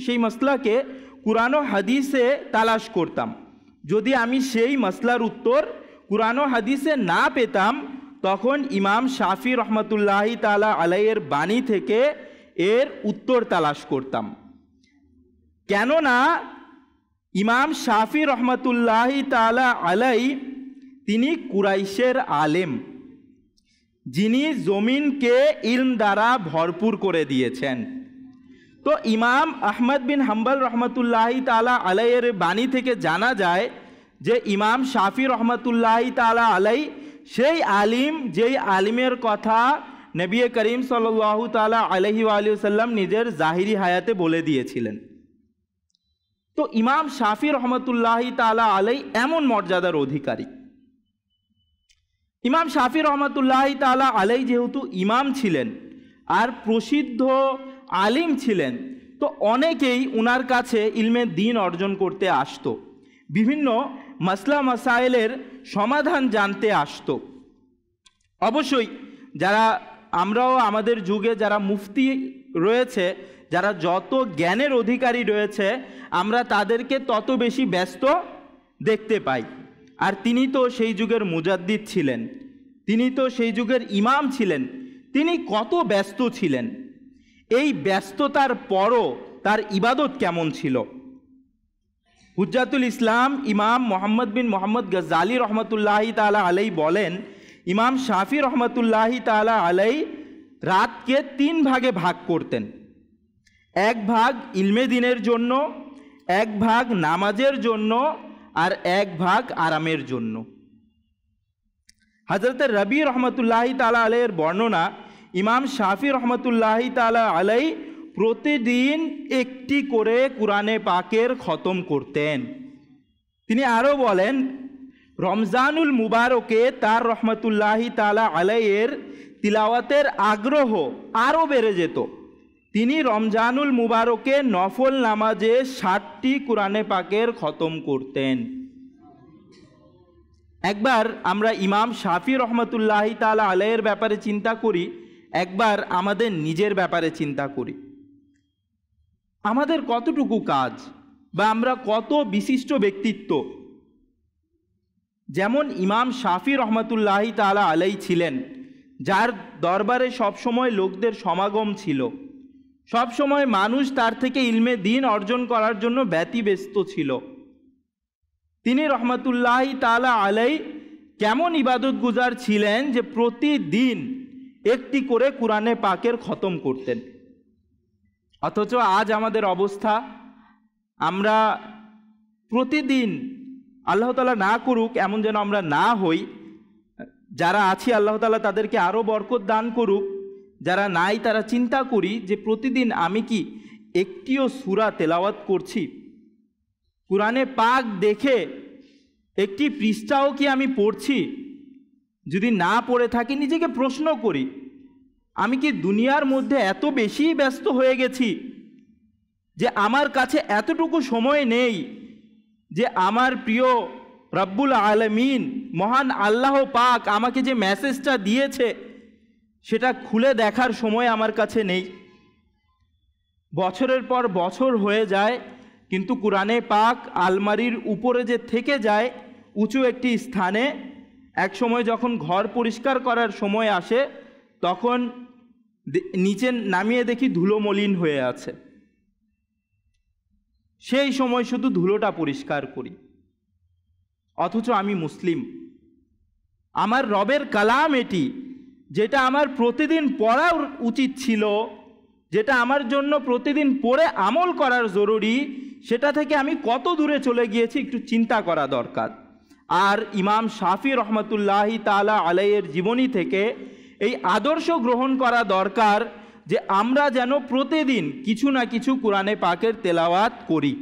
সেই মাসলাকে কুরআন ও হাদিসে তালাশ করতাম। যদি আমি সেই মাসলার উত্তর কুরআন ও হাদিসে না পেতাম, তখন ইমাম শাফি রহমাতুল্লাহি তাআলা আলাইয়ের বাণী থেকে এর উত্তর তালাশ করতাম। কেননা ইমাম শাফি রহমাতুল্লাহি তাআলা আলাই তিনি কুরাইশের আলেম, যিনি জমিনকে ইলম দ্বারা ভরপুর করে দিয়েছেন। তো ইমাম আহমদ বিন হাম্বল রহমাতুল্লাহি তাআলা আলাইয়ের বাণী থেকে জানা যায় যে ইমাম শাফি রহমাতুল্লাহি তাআলা আলাই সেই আলিম, যেই আলিমের কথা নবী করিম সাল্লাল্লাহু তাআলা আলাইহি ওয়া আলিহি ওয়াসাল্লাম নিজের জাহিরি হায়াতে বলে দিয়েছিলেন। তো ইমাম শাফি রহমাতুল্লাহি তাআলা আলাই এমন মর্যাদার অধিকারী। ইমাম শাফি রহমাতুল্লাহি তাআলা আলাই যেহেতু ইমাম ছিলেন আর প্রসিদ্ধ আলিম ছিলেন, তো অনেকেই উনার কাছে ইলমে দ্বীন অর্জন করতে আসতো, বিভিন্ন মাসলা মাসাইলের সমাধান জানতে আসতো। অবশ্যই যারা আমরাও আমাদের যুগে যারা মুফতি রয়েছে, যারা যত জ্ঞানের অধিকারী রয়েছে, আমরা তাদেরকে তত বেশি ব্যস্ত দেখতে পাই। আর তিনি তো সেই যুগের মুজাদ্দিদ ছিলেন, তিনি তো সেই যুগের ইমাম ছিলেন, তিনি কত ব্যস্ত ছিলেন। এই ব্যস্ততার পরও তার ইবাদত কেমন ছিল? হুজ্জাতুল ইসলাম ইমাম মোহাম্মদ বিন মোহাম্মদ গজ্জালি রহমতুল্লাহি তাআলা আলাই বলেন, ইমাম শাফি রহমতুল্লাহি তাআলা আলাই রাতকে 3 ভাগে ভাগ করতেন। 1 ভাগ ইলমে দিনের জন্য, 1 ভাগ নামাজের জন্য, আর 1 ভাগ আরামের জন্য। হযরত রবি রহমতুল্লাহি তাআলা আলাইয়ের বর্ণনা, ইমাম শাফি রহমতুল্লাহি তাআলা আলাই প্রতিদিন একটি করে কুরআনে পাকের খতম করতেন। তিনি আরও বলেন, রমজানুল মুবারকে তার রহমতুল্লাহি তাআলা আলাইয়ের তিলাওয়াতের আগ্রহ আরও বেড়ে যেত। তিনি রমজানুল মুবারকে নফল নামাজে 60টি কুরআনে পাকের খতম করতেন। একবার আমরা ইমাম শাফি রহমতুল্লাহি তাআলা আলাইয়ের ব্যাপারে চিন্তা করি, একবার আমাদের নিজের ব্যাপারে চিন্তা করি। আমাদের কতটুকু কাজ বা আমরা কত বিশিষ্ট ব্যক্তিত্ব। যেমন ইমাম শাফি রহমতুল্লাহি তাআলা আলাই ছিলেন, যার দরবারে সবসময় লোকদের সমাগম ছিল, সবসময় মানুষ তার থেকে ইলমে দ্বীন অর্জন করার জন্য ব্যতিব্যস্ত ছিল। তিনি রহমতুল্লাহি তাআলা আলাই কেমন ইবাদত গুজার ছিলেন যে প্রতিদিন একটি করে কুরআনে পাকের খতম করতেন। অথচ আজ আমাদের অবস্থা, আমরা প্রতিদিন, আল্লাহ তাআলা না করুক এমন যেন আমরা না হই, যারা আছি আল্লাহ তাআলা তাদেরকে আরও বরকত দান করুক, যারা নাই তারা চিন্তা করি যে প্রতিদিন আমি কি একটিও সূরা তেলাওয়াত করছি? কুরআনে পাক দেখে একটি পৃষ্ঠাও কি আমি পড়ছি? যদি না পড়ে থাকি নিজেকে প্রশ্ন করি, আমি কি দুনিয়ার মধ্যে এত বেশি ব্যস্ত হয়ে গেছি যে আমার কাছে এতটুকু সময় নেই যে আমার প্রিয় রব্বুল আলামিন মহান আল্লাহ পাক আমাকে যে মেসেজটা দিয়েছে সেটা খুলে দেখার সময় আমার কাছে নেই। বছরের পর বছর হয়ে যায়, কিন্তু কুরআনে পাক আলমারির উপরে যে থেকে যায় উঁচু একটি স্থানে, এক সময় যখন ঘর পরিষ্কার করার সময় আসে তখন নিচে নামিয়ে দেখি ধুলো মলিন হয়ে আছে। সেই সময় শুধু ধুলোটা পরিষ্কার করি। অথচ আমি মুসলিম, আমার রবের কালাম এটি, যেটা আমার প্রতিদিন পড়া উচিত ছিল, যেটা আমার জন্য প্রতিদিন পড়ে আমল করার জরুরি, সেটা থেকে আমি কত দূরে চলে গিয়েছি একটু চিন্তা করা দরকার। আর ইমাম শাফি রহমতুল্লাহি তাআলা আলাইয়ের জীবনী থেকে এই আদর্শ গ্রহণ করা দরকার যে আমরা যেন প্রতিদিন কিছু না কিছু কুরআনে পাকের তেলাওয়াত করি।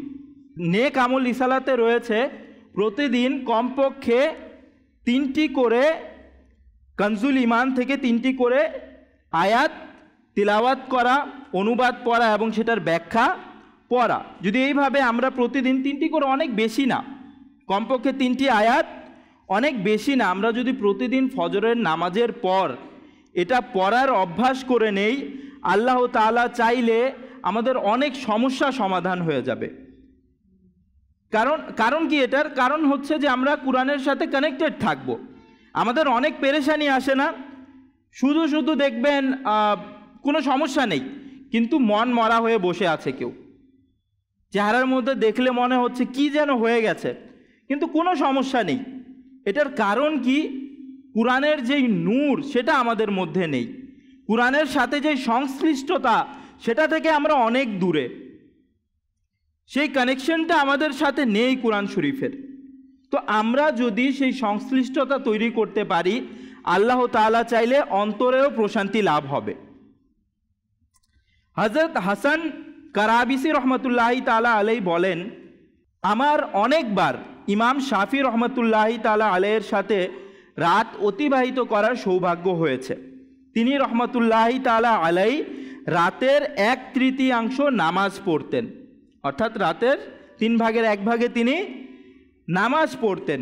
নেক আমল রিসালাতে রয়েছে প্রতিদিন কমপক্ষে 3টি করে কনজুল ইমান থেকে 3টি করে আয়াত তিলাওয়াত করা, অনুবাদ পড়া এবং সেটার ব্যাখ্যা পড়া। যদি এইভাবে আমরা প্রতিদিন 3টি করে, অনেক বেশি না, কমপক্ষে 3টি আয়াত, অনেক বেশি না, আমরা যদি প্রতিদিন ফজরের নামাজের পর এটা পড়ার অভ্যাস করে নেই, আল্লাহ তাআলা চাইলে আমাদের অনেক সমস্যা সমাধান হয়ে যাবে। কারণ কি এটার কারণ হচ্ছে যে আমরা কুরআনের সাথে কানেক্টেড থাকব। আমাদের অনেক পেরেশানি আসে না, শুধু শুধু দেখবেন কোনো সমস্যা নেই কিন্তু মন মরা হয়ে বসে আছে কেউ, চেহারার মধ্যে দেখলে মনে হচ্ছে কি যেন হয়ে গেছে কিন্তু কোনো সমস্যা নেই। এটার কারণ কি? কুরআনের যেই নূর সেটা আমাদের মধ্যে নেই, কুরআনের সাথে যেই সংশ্লিষ্টতা সেটা থেকে আমরা অনেক দূরে, সেই কানেকশনটা আমাদের সাথে নেই কুরআন শরীফের। তো আমরা যদি সেই সংশ্লিষ্টতা তৈরি করতে পারি, আল্লাহ তাআলা চাইলে অন্তরেও প্রশান্তি লাভ হবে। হযরত হাসান কারাবিসি রহমতুল্লাহি তাআলা আলাই বলেন, আমার অনেকবার ইমাম শাফি রহমতুল্লাহি তাআলা আলাইয়ের সাথে রাত অতিবাহিত করার সৌভাগ্য হয়েছে। তিনি রহমতুল্লাহি তাআলা আলাই রাতের 1/3 নামাজ পড়তেন, অর্থাৎ রাতের 3 ভাগের 1 ভাগে তিনি নামাজ পড়তেন।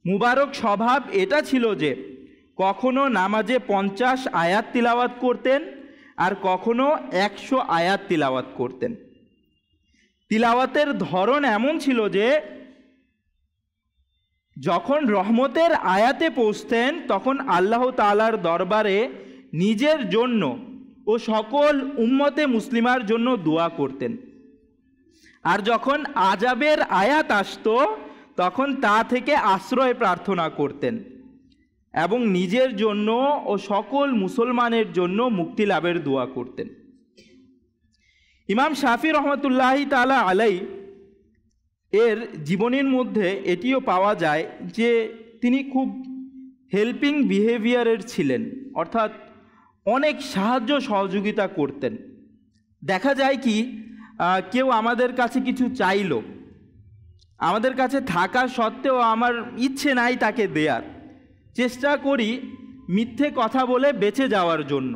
মুবারক স্বভাব এটা ছিল যে কখনো নামাজে 50 আয়াত তিলাওয়াত করতেন আর কখনো 100 আয়াত তিলাওয়াত করতেন। তিলাওয়াতের ধরন এমন ছিল যে যখন রহমতের আয়াতে পৌঁছতেন তখন আল্লাহ তাআলার দরবারে নিজের জন্য ও সকল উম্মতে মুসলিমার জন্য দোয়া করতেন, আর যখন আযাবের আয়াত আসতো তখন তা থেকে আশ্রয় প্রার্থনা করতেন এবং নিজের জন্য ও সকল মুসলমানের জন্য মুক্তি লাভের দোয়া করতেন। ইমাম শাফি রহমতুল্লাহি তাআলা আলাই এর জীবনের মধ্যে এটিও পাওয়া যায় যে তিনি খুব হেল্পিং বিহেভিয়ারের ছিলেন, অর্থাৎ অনেক সাহায্য সহযোগিতা করতেন। দেখা যায় কি কেউ আমাদের কাছে কিছু চাইলো, আমাদের কাছে থাকা সত্ত্বেও আমার ইচ্ছে নাই তাকে দেয়ার, চেষ্টা করি মিথ্যে কথা বলে বেঁচে যাওয়ার জন্য।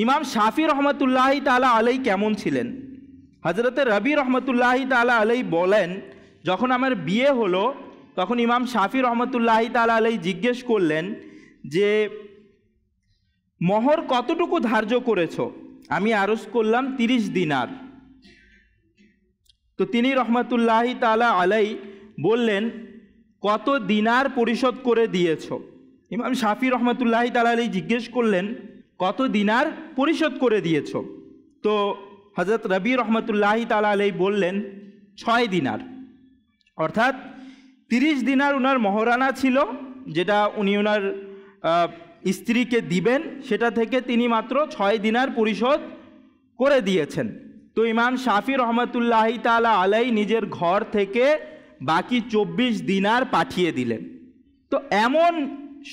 ইমাম শাফি রহমতুল্লাহি তাআলা আলাই কেমন ছিলেন? হযরতে রবি রহমতুল্লাহি তাআলা আলাই বলেন, যখন আমার বিয়ে হলো তখন ইমাম শাফি রহমতুল্লাহি তাআলা আলাই জিজ্ঞেস করলেন যে মোহর কতটুকু ধার্য করেছো? আমি আরজ করলাম 30 দিনার। তো তিনি রহমতুল্লাহি তাআলা আলাই বললেন, কত দিনার পরিশোধ করে দিয়েছো? ইমাম শাফি রহমতুল্লাহি তাআলা আলাই জিজ্ঞেস করলেন, কত দিনার পরিশোধ করে দিয়েছো? তো হযরত রবি রহমতুল্লাহি তাআলা আলাই বললেন 6 দিনার, অর্থাৎ 30 দিনার ওনার মহরানা ছিল, যেটা উনি ওনার স্ত্রীকে দিবেন, সেটা থেকে তিনি মাত্র 6 দিনার পরিশোধ করে দিয়েছেন। তো ইমাম শাফি রহমতুল্লাহি তাআলা আলাই নিজের ঘর থেকে বাকি 24 দিনার পাঠিয়ে দিলেন। তো এমন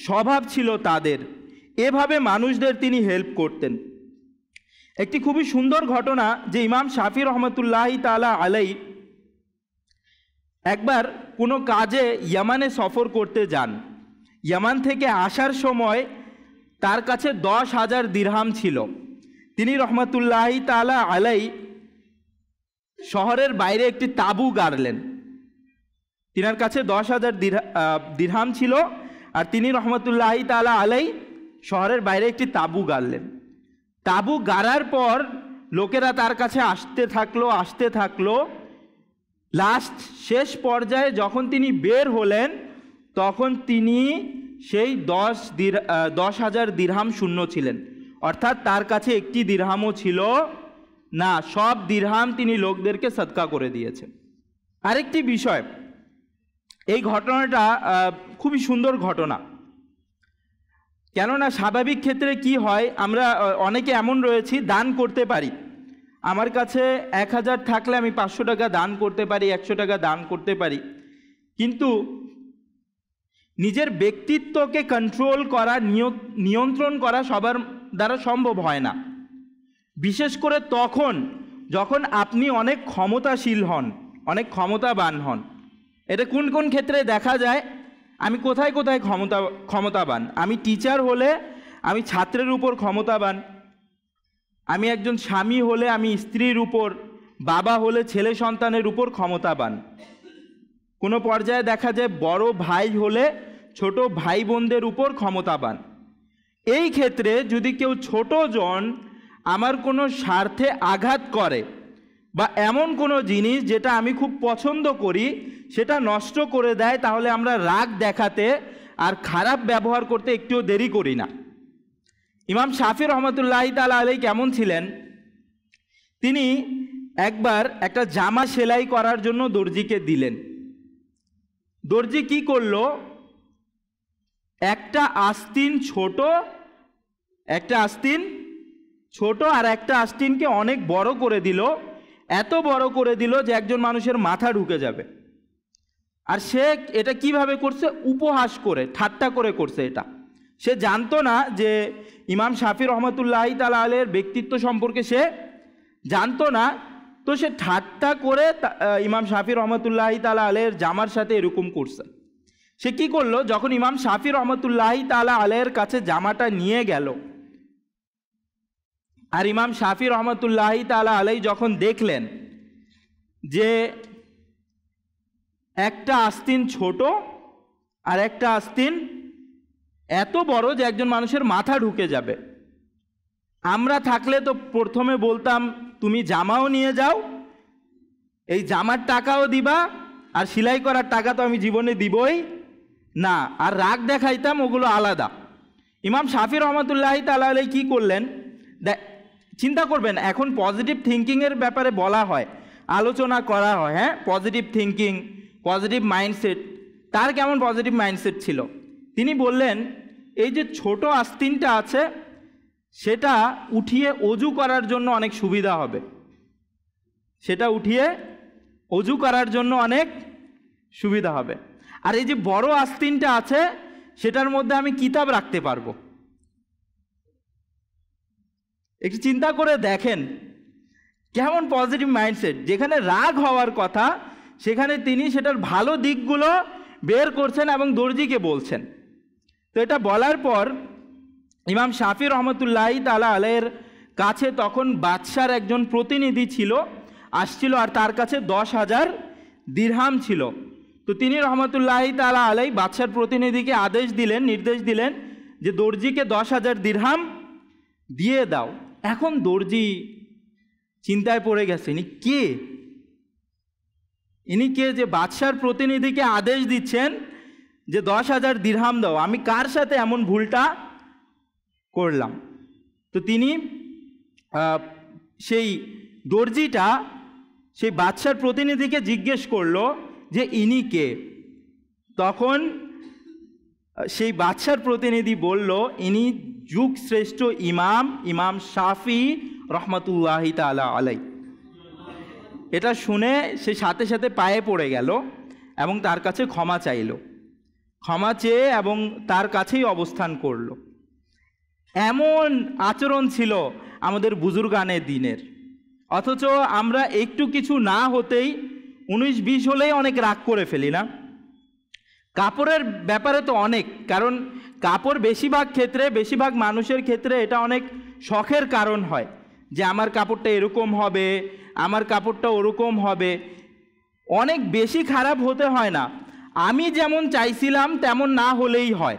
স্বভাব ছিল তাদের, এভাবে মানুষদের তিনি হেল্প করতেন। একটি খুবই সুন্দর ঘটনা যে ইমাম শাফি রহমতুল্লাহি তাআলা আলাই একবার কোনো কাজে ইয়ামানে সফর করতে যান। ইয়ামান থেকে আসার সময় তার কাছে 10,000 দিরহাম ছিল। তিনি রহমতুল্লাহি তাআলা আলাই শহরের বাইরে একটি তাঁবু গাড়লেন। তিনার কাছে 10,000 দিরহাম ছিল আর তিনি রহমতুল্লাহি তাআলা আলাই শহরের বাইরে একটি তাঁবু গাড়লেন। তাঁবু গাড়ার পর লোকেরা তার কাছে আসতে থাকলো। লাস্ট শেষ পর্যায়ে যখন তিনি বের হলেন তখন তিনি সেই 10,000 দিরহাম শূন্য ছিলেন, অর্থাৎ তার কাছে একটি দিরহামও ছিল না, সব দিরহাম তিনি লোকদেরকে সদকা করে দিয়েছেন। আরেকটি বিষয়, এই ঘটনাটা খুবই সুন্দর ঘটনা, কেননা স্বাভাবিক ক্ষেত্রে কি হয়, আমরা অনেকে এমন রয়েছি দান করতে পারি, আমার কাছে 1000 থাকলে আমি 500 টাকা দান করতে পারি, 100 টাকা দান করতে পারি, কিন্তু নিজের ব্যক্তিত্বকে কন্ট্রোল করা, নিয়ন্ত্রণ করা সবার দ্বারা সম্ভব হয় না। বিশেষ করে তখন যখন আপনি অনেক ক্ষমতাশীল হন, অনেক ক্ষমতাবান হন। এটা কোন কোন ক্ষেত্রে দেখা যায়? আমি কোথায় কোথায় ক্ষমতাবান? আমি টিচার হলে আমি ছাত্রের উপর ক্ষমতাবান, আমি একজন স্বামী হলে আমি স্ত্রীর উপর, বাবা হলে ছেলে সন্তানের উপর ক্ষমতাবান। কোনো পর্যায়ে দেখা যায় বড় ভাই হলে ছোট ভাই বোনদের উপর ক্ষমতাবান। এই ক্ষেত্রে যদি কেউ ছোট জন আমার কোনো স্বার্থে আঘাত করে বা এমন কোনো জিনিস যেটা আমি খুব পছন্দ করি সেটা নষ্ট করে দেয়, তাহলে আমরা রাগ দেখাতে আর খারাপ ব্যবহার করতে একটুও দেরি করি না। ইমাম শাফি রহমতুল্লাহি তাআলা আলাই কেমন ছিলেন? তিনি একবার একটা জামা সেলাই করার জন্য দর্জিকে দিলেন। দর্জি কি করলো, একটা আস্তিন ছোট আর একটা আস্তিনকে অনেক বড় করে দিল, এত বড় করে দিল যে একজন মানুষের মাথা ঢুকে যাবে। আর সে এটা কিভাবে করছে? উপহাস করে, ঠাট্টা করে করছে। এটা সে জানতো না যে ইমাম শাফি রহমতুল্লাহি তাআলা আলাইহির ব্যক্তিত্ব সম্পর্কে সে জানতো না। তো সে ঠাট্টা করে ইমাম শাফি রহমতুল্লাহি তাআলা আলাইহির জামার সাথে এরকম করছে। সে কি করলো, যখন ইমাম শাফি রহমতুল্লাহি তাআলা আলাইহির কাছে জামাটা নিয়ে গেল আর ইমাম শাফি রহমতুল্লাহি তাআলা আলাইহি যখন দেখলেন যে একটা আস্তিন ছোট আর একটা আস্তিন এত বড় যে একজন মানুষের মাথা ঢুকে যাবে। আমরা থাকলে তো প্রথমে বলতাম তুমি জামাও নিয়ে যাও, এই জামার টাকাও দিবা, আর সেলাই করার টাকা তো আমি জীবনে দিবই না, আর রাগ দেখাইতাম, ওগুলো আলাদা। ইমাম শাফি রহমতুল্লাহি তাআলা আলাইহি কী করলেন, চিন্তা করবেন, এখন পজিটিভ থিঙ্কিংয়ের ব্যাপারে বলা হয়, আলোচনা করা হয়, হ্যাঁ, পজিটিভ থিঙ্কিং, পজিটিভ মাইন্ডসেট। তার কেমন পজিটিভ মাইন্ডসেট ছিল? তিনি বললেন এই যে ছোট আস্তিনটা আছে সেটা উঠিয়ে অজু করার জন্য অনেক সুবিধা হবে, সেটা উঠিয়ে অজু করার জন্য অনেক সুবিধা হবে। আর এই যে বড় আস্তিনটা আছে সেটার মধ্যে আমি কিতাব রাখতে পারবো। একটু চিন্তা করে দেখেন কেমন পজিটিভ মাইন্ডসেট। যেখানে রাগ হওয়ার কথা সেখানে তিনি সেটার ভালো দিকগুলো বের করছেন এবং দর্জিকে বলছেন। তো এটা বলার পর ইমাম শাফি রহমতুল্লাহি তাআলা আলাইহির কাছে তখন বাদশার একজন প্রতিনিধি ছিল, আসছিল, আর তার কাছে 10,000 দিরহাম ছিল। তো তিনি রহমতুল্লাহি তাআলা আলাইহি বাদশার প্রতিনিধিকে নির্দেশ দিলেন যে দর্জিকে 10,000 দিরহাম দিয়ে দাও। এখন দর্জি চিন্তায় পড়ে গেছে, ইনি কে যে বাদশার প্রতিনিধিকে আদেশ দিচ্ছেন যে 10,000 দিরহাম দাও, আমি কার সাথে এমন ভুলটা করলাম? তো তিনি সেই দর্জিটা সেই বাদশার প্রতিনিধিকে জিজ্ঞেস করলো যে ইনি কে? তখন সেই বাদশার প্রতিনিধি বলল ইনি যুগ শ্রেষ্ঠ ইমাম শাফি রহমতুল্লাহি তাআলা আলাইহি। এটা শুনে সে সাথে সাথে পায়ে পড়ে গেল এবং তার কাছে ক্ষমা চাইল, ক্ষমা চেয়ে এবং তার কাছেই অবস্থান করল। এমন আচরণ ছিল আমাদের বুজুর্গানের দিনের। অথচ আমরা একটু কিছু না হতেই 19-20 হলেই অনেক রাগ করে ফেলি না? কাপড়ের ব্যাপারে তো অনেক, কারণ কাপড় বেশিরভাগ মানুষের ক্ষেত্রে এটা অনেক শখের কারণ হয় যে আমার কাপড়টা এরকম হবে, আমার কাপড়টা ওরকম হবে। অনেক বেশি খারাপ হতে হয় না, আমি যেমন চাইছিলাম তেমন না হলেই হয়।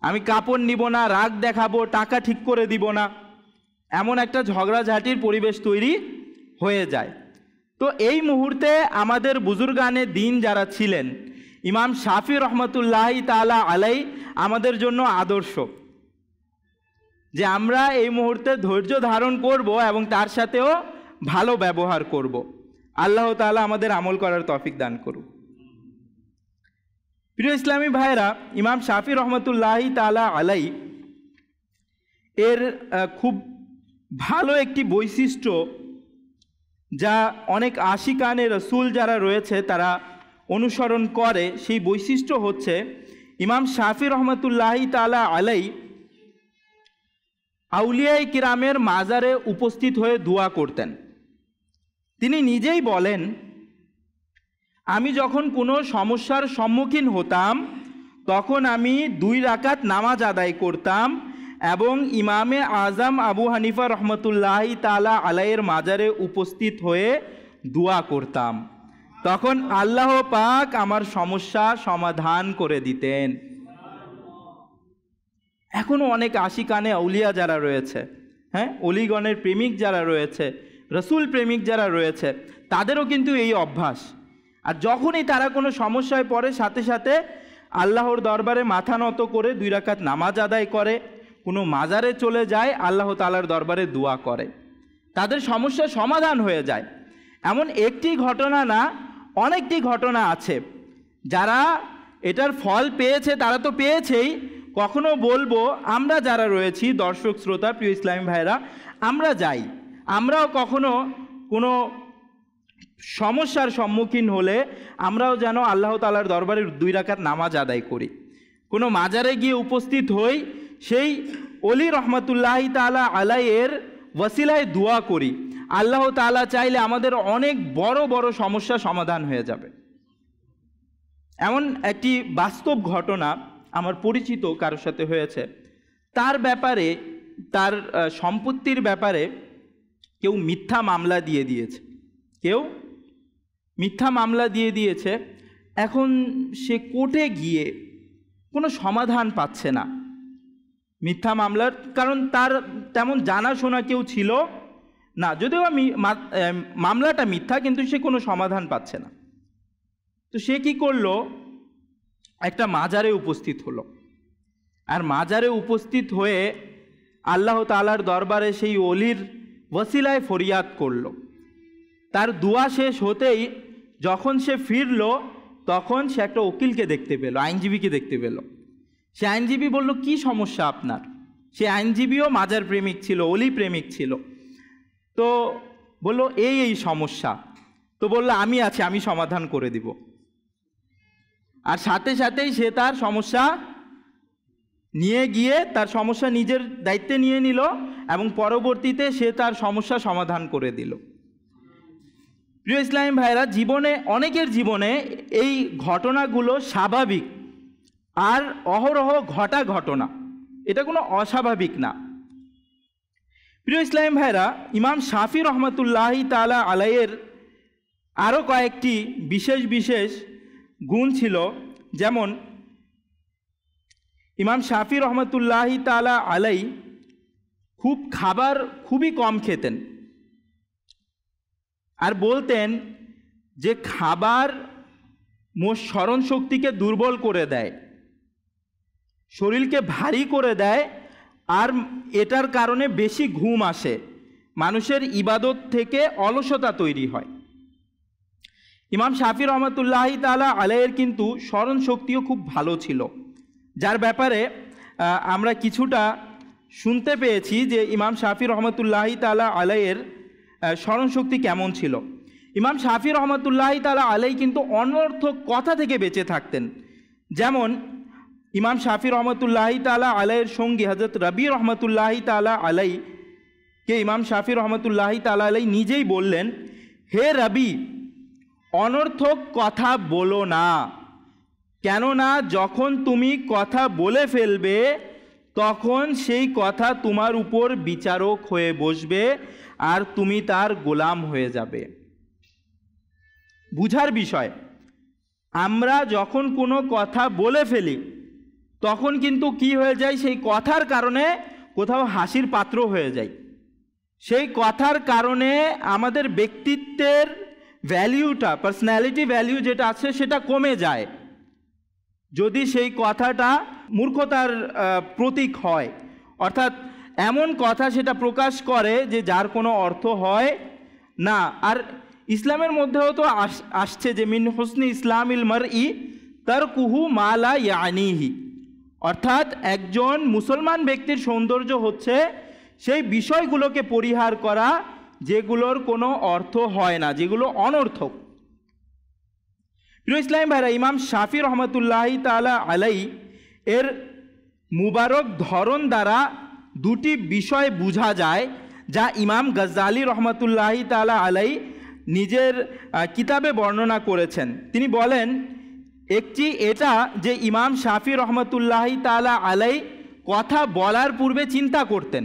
আমি কাপড় নিব না, রাগ দেখাবো, টাকা ঠিক করে দিব না, এমন একটা ঝগড়াঝাটির পরিবেশ তৈরি হয়ে যায়। তো এই মুহূর্তে আমাদের বুজুর্গানে দিন যারা ছিলেন, ইমাম শাফি রহমতুল্লাহি তাআলা আলাইহি আমাদের জন্য আদর্শ, যে আমরা এই মুহূর্তে ধৈর্য ধারণ করব এবং তার সাথেও ভালো ব্যবহার করব। আল্লাহ তাআলা আমাদের আমল করার তৌফিক দান করুন। প্রিয় ইসলামী ভাইরা, ইমাম শাফি রহমতুল্লাহি তাআলা আলাইহি এর খুব ভালো একটি বৈশিষ্ট্য যা অনেক আশিকানে রসুল যারা রয়েছে তারা অনুসরণ করে, সেই বৈশিষ্ট্য হচ্ছে ইমাম শাফি রহমতুল্লাহি তাআলা আলাইহি আউলিয়ায়ে কিরামের মাজারে উপস্থিত হয়ে দোয়া করতেন। তিনি নিজেই বলেন, আমি যখন কোনো সমস্যার সম্মুখীন হতাম তখন আমি 2 রাকাত নামাজ আদায় করতাম এবং ইমামে আজম আবু হানিফা রহমতুল্লাহি তাআলা আলাইহির মাজারে উপস্থিত হয়ে দোয়া করতাম, তখন আল্লাহ পাক আমার সমস্যা সমাধান করে দিতেন। এখনও অনেক আশিকানে আউলিয়া যারা রয়েছে, হ্যাঁ, অলিগণের প্রেমিক যারা রয়েছে, রসুল প্রেমিক যারা রয়েছে, তাদেরও কিন্তু এই অভ্যাস। আর যখনই তারা কোনো সমস্যায় পড়ে সাথে সাথে আল্লাহর দরবারে মাথা নত করে 2 রাকাত নামাজ আদায় করে, কোনো মাজারে চলে যায়, আল্লাহ তাআলার দরবারে দোয়া করে, তাদের সমস্যার সমাধান হয়ে যায়। এমন একটি ঘটনা না, অনেকটি ঘটনা আছে। যারা এটার ফল পেয়েছে তারা তো পেয়েছেই, কখনো বলবো আমরা যারা রয়েছি দর্শক শ্রোতা প্রিয় ইসলামী ভাইরা, আমরাও কখনো কোনো সমস্যার সম্মুখীন হলে আমরাও যেন আল্লাহ তাআলার দরবারে 2 রাকাত নামাজ আদায় করি, কোনো মাজারে গিয়ে উপস্থিত হই, সেই অলি রহমতুল্লাহি তাআলা আলাইহির ওয়াসিলায় দোয়া করি। আল্লাহ তাআলা চাইলে আমাদের অনেক বড় বড় সমস্যা সমাধান হয়ে যাবে। এমন একটি বাস্তব ঘটনা আমার পরিচিত কারোর সাথে হয়েছে। তার ব্যাপারে, তার সম্পত্তির ব্যাপারে কেউ মিথ্যা মামলা দিয়ে দিয়েছে। এখন সে কোর্টে গিয়ে কোনো সমাধান পাচ্ছে না মিথ্যা মামলার, কারণ তার তেমন জানাশোনা কেউ ছিল না, যদিও মামলাটা মিথ্যা, কিন্তু সে কোনো সমাধান পাচ্ছে না। তো সে কি করলো, একটা মাজারে উপস্থিত হলো, আর মাজারে উপস্থিত হয়ে আল্লাহ তাআলার দরবারে সেই ওলির ওসিলায় ফরিয়াদ করলো। তার দোয়া শেষ হতেই যখন সে ফিরল, তখন সে একটা উকিলকে দেখতে পেল, আইনজীবীকে দেখতে পেল। সে আইনজীবী বলল, কি সমস্যা আপনার? সে আইনজীবীও মাজার প্রেমিক ছিল, অলি প্রেমিক ছিল। তো বলল, এই সমস্যা। তো বলল, আমি আছি, আমি সমাধান করে দিব। আর সাথে সাথেই সে তার সমস্যা নিয়ে গিয়ে তার সমস্যা নিজের দায়িত্বে নিয়ে নিল এবং পরবর্তীতে সে তার সমস্যা সমাধান করে দিল। প্রিয় ইসলামী ভাইরা, জীবনে অনেকের জীবনে এই ঘটনাগুলো স্বাভাবিক আর অহরহ ঘটা ঘটনা, এটা কোনো অস্বাভাবিক না। প্রিয় ইসলামী ভাইরা, ইমাম শাফি রহমতুল্লাহি তাআলা আলাইয়ের আরও কয়েকটি বিশেষ বিশেষ গুণ ছিল। যেমন ইমাম শাফি রহমতুল্লাহি তাআলা আলাই খাবার খুবই কম খেতেন, আর বলতেন যে খাবার স্মরণ শক্তিকে দুর্বল করে দেয়, শরীরকে ভারী করে দেয়, আর এটার কারণে বেশি ঘুম আসে, মানুষের ইবাদত থেকে অলসতা তৈরি হয়। ইমাম শাফি রহমতুল্লাহি তাআলা আলাইয়ের কিন্তু স্মরণ শক্তিও খুব ভালো ছিল, যার ব্যাপারে আমরা কিছুটা শুনতে পেয়েছি যে ইমাম শাফি রহমতুল্লাহি তাআলা আলাইয়ের স্মরণশক্তি কেমন ছিল। ইমাম শাফি রহমতুল্লাহি তাআলা আলাই কিন্তু অনর্থক কথা থেকে বেঁচে থাকতেন। যেমন ইমাম শাফি রহমতুল্লাহি তাআলা আলাইয়ের সঙ্গী হযরত রবি রহমতুল্লাহি তাআলা আলাইকে ইমাম শাফি রহমতুল্লাহি তাআলা আলাই নিজেই বললেন, হে রবি, অনর্থক কথা বলো না, কেননা যখন তুমি কথা বলে ফেলবে তখন সেই কথা তোমার উপর বিচারক হয়ে বসবে আর তুমি তার গোলাম হয়ে যাবে। বুঝার বিষয়, আমরা যখন কোনো কথা বলে ফেলি তখন কিন্তু কি হয়ে যায়, সেই কথার কারণে কোথাও হাসির পাত্র হয়ে যায়, সেই কথার কারণে আমাদের ব্যক্তিত্বের ভ্যালিউটা, পার্সোনালিটি ভ্যালিউ যেটা আছে সেটা কমে যায়, যদি সেই কথাটা মূর্খতার প্রতীক হয়, অর্থাৎ এমন কথা সেটা প্রকাশ করে যে যার কোনো অর্থ হয় না। আর ইসলামের মধ্যেও তো আসছে যে মিন হুসনি ইসলামিল মারই তারকুহু মা লা ইয়ানিহি, অর্থাৎ একজন মুসলমান ব্যক্তির সৌন্দর্য হচ্ছে সেই বিষয়গুলোকে পরিহার করা যেগুলোর কোনো অর্থ হয় না, যেগুলো অনর্থক। প্রিয় ইসলামী ভাইরা, ইমাম শাফি রহমতুল্লাহি তাআলা আলাই এর মুবারক ধরন দ্বারা দুটি বিষয় বোঝা যায়, যা ইমাম গজ্জালি রহমতুল্লাহি তাআলা আলাই নিজের কিতাবে বর্ণনা করেছেন। তিনি বলেন, একটি এটা যে ইমাম শাফি রহমতুল্লাহি তাআলা আলাই কথা বলার পূর্বে চিন্তা করতেন।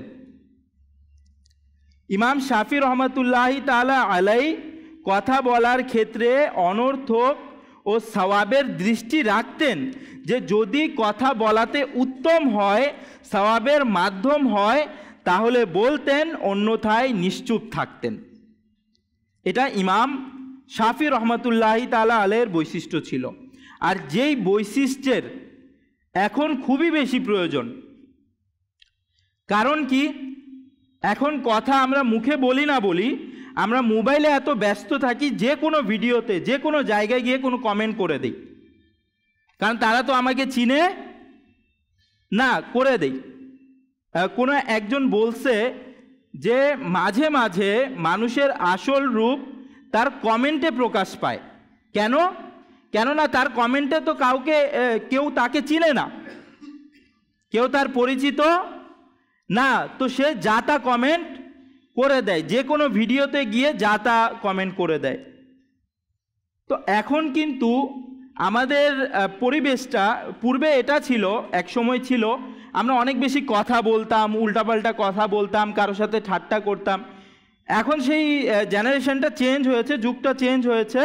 ইমাম শাফি রহমতুল্লাহি তাআলা আলাই কথা বলার ক্ষেত্রে অনর্থক ও সওয়াবের দৃষ্টি রাখতেন, যে যদি কথা বলাতে উত্তম হয়, সওয়াবের মাধ্যম হয়, তাহলে বলতেন, অন্যথায় নিশ্চুপ থাকতেন। এটা ইমাম শাফি রহমতুল্লাহি তাআলা আলাইয়ের বৈশিষ্ট্য ছিল, আর যেই বৈশিষ্ট্যের এখন খুবই বেশি প্রয়োজন। কারণ কি, এখন কথা আমরা মুখে বলি না বলি, আমরা মোবাইলে এত ব্যস্ত থাকি, যে কোনো ভিডিওতে যে কোনো জায়গায় গিয়ে কোনো কমেন্ট করে দিই, কারণ তারা তো আমাকে চিনে না, করে দেই। কোনো একজন বলছে যে মাঝে মাঝে মানুষের আসল রূপ তার কমেন্টে প্রকাশ পায়। কেননা তার কমেন্টে তো কেউ তাকে চিনে না, কেউ তার পরিচিত না, তো সে যা তা কমেন্ট করে দেয়, যে কোনো ভিডিওতে গিয়ে যা তা কমেন্ট করে দেয়। তো এখন কিন্তু আমাদের পরিবেশটা, পূর্বে এটা ছিল, এক সময় ছিল আমরা অনেক বেশি কথা বলতাম, উল্টাপাল্টা কথা বলতাম, কারোর সাথে ঠাট্টা করতাম। এখন সেই জেনারেশনটা চেঞ্জ হয়েছে, যুগটা চেঞ্জ হয়েছে,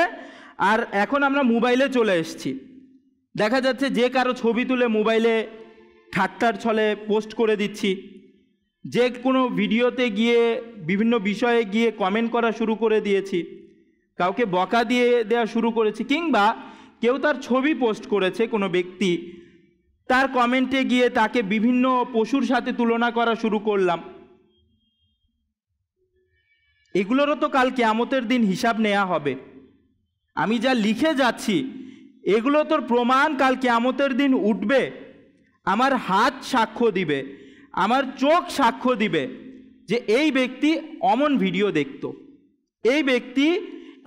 আর এখন আমরা মোবাইলে চলে এসেছি। দেখা যাচ্ছে যে কারো ছবি তুলে মোবাইলে ঠাট্টার ছলে পোস্ট করে দিচ্ছি, যে কোনো ভিডিওতে গিয়ে বিভিন্ন বিষয়ে গিয়ে কমেন্ট করা শুরু করে দিয়েছি, কাউকে বকা দিয়ে দেওয়া শুরু করেছি, কিংবা কেউ তার ছবি পোস্ট করেছে কোনো ব্যক্তি, তার কমেন্টে গিয়ে তাকে বিভিন্ন পশুর সাথে তুলনা করা শুরু করলাম। এগুলোরও তো কাল কিয়ামতের দিন হিসাব নেওয়া হবে। আমি যা লিখে যাচ্ছি এগুলো তোর প্রমাণ কাল কিয়ামতের দিন উঠবে। আমার হাত সাক্ষ্য দিবে, আমার চোখ সাক্ষ্য দিবে যে এই ব্যক্তি অমন ভিডিও দেখতো, এই ব্যক্তি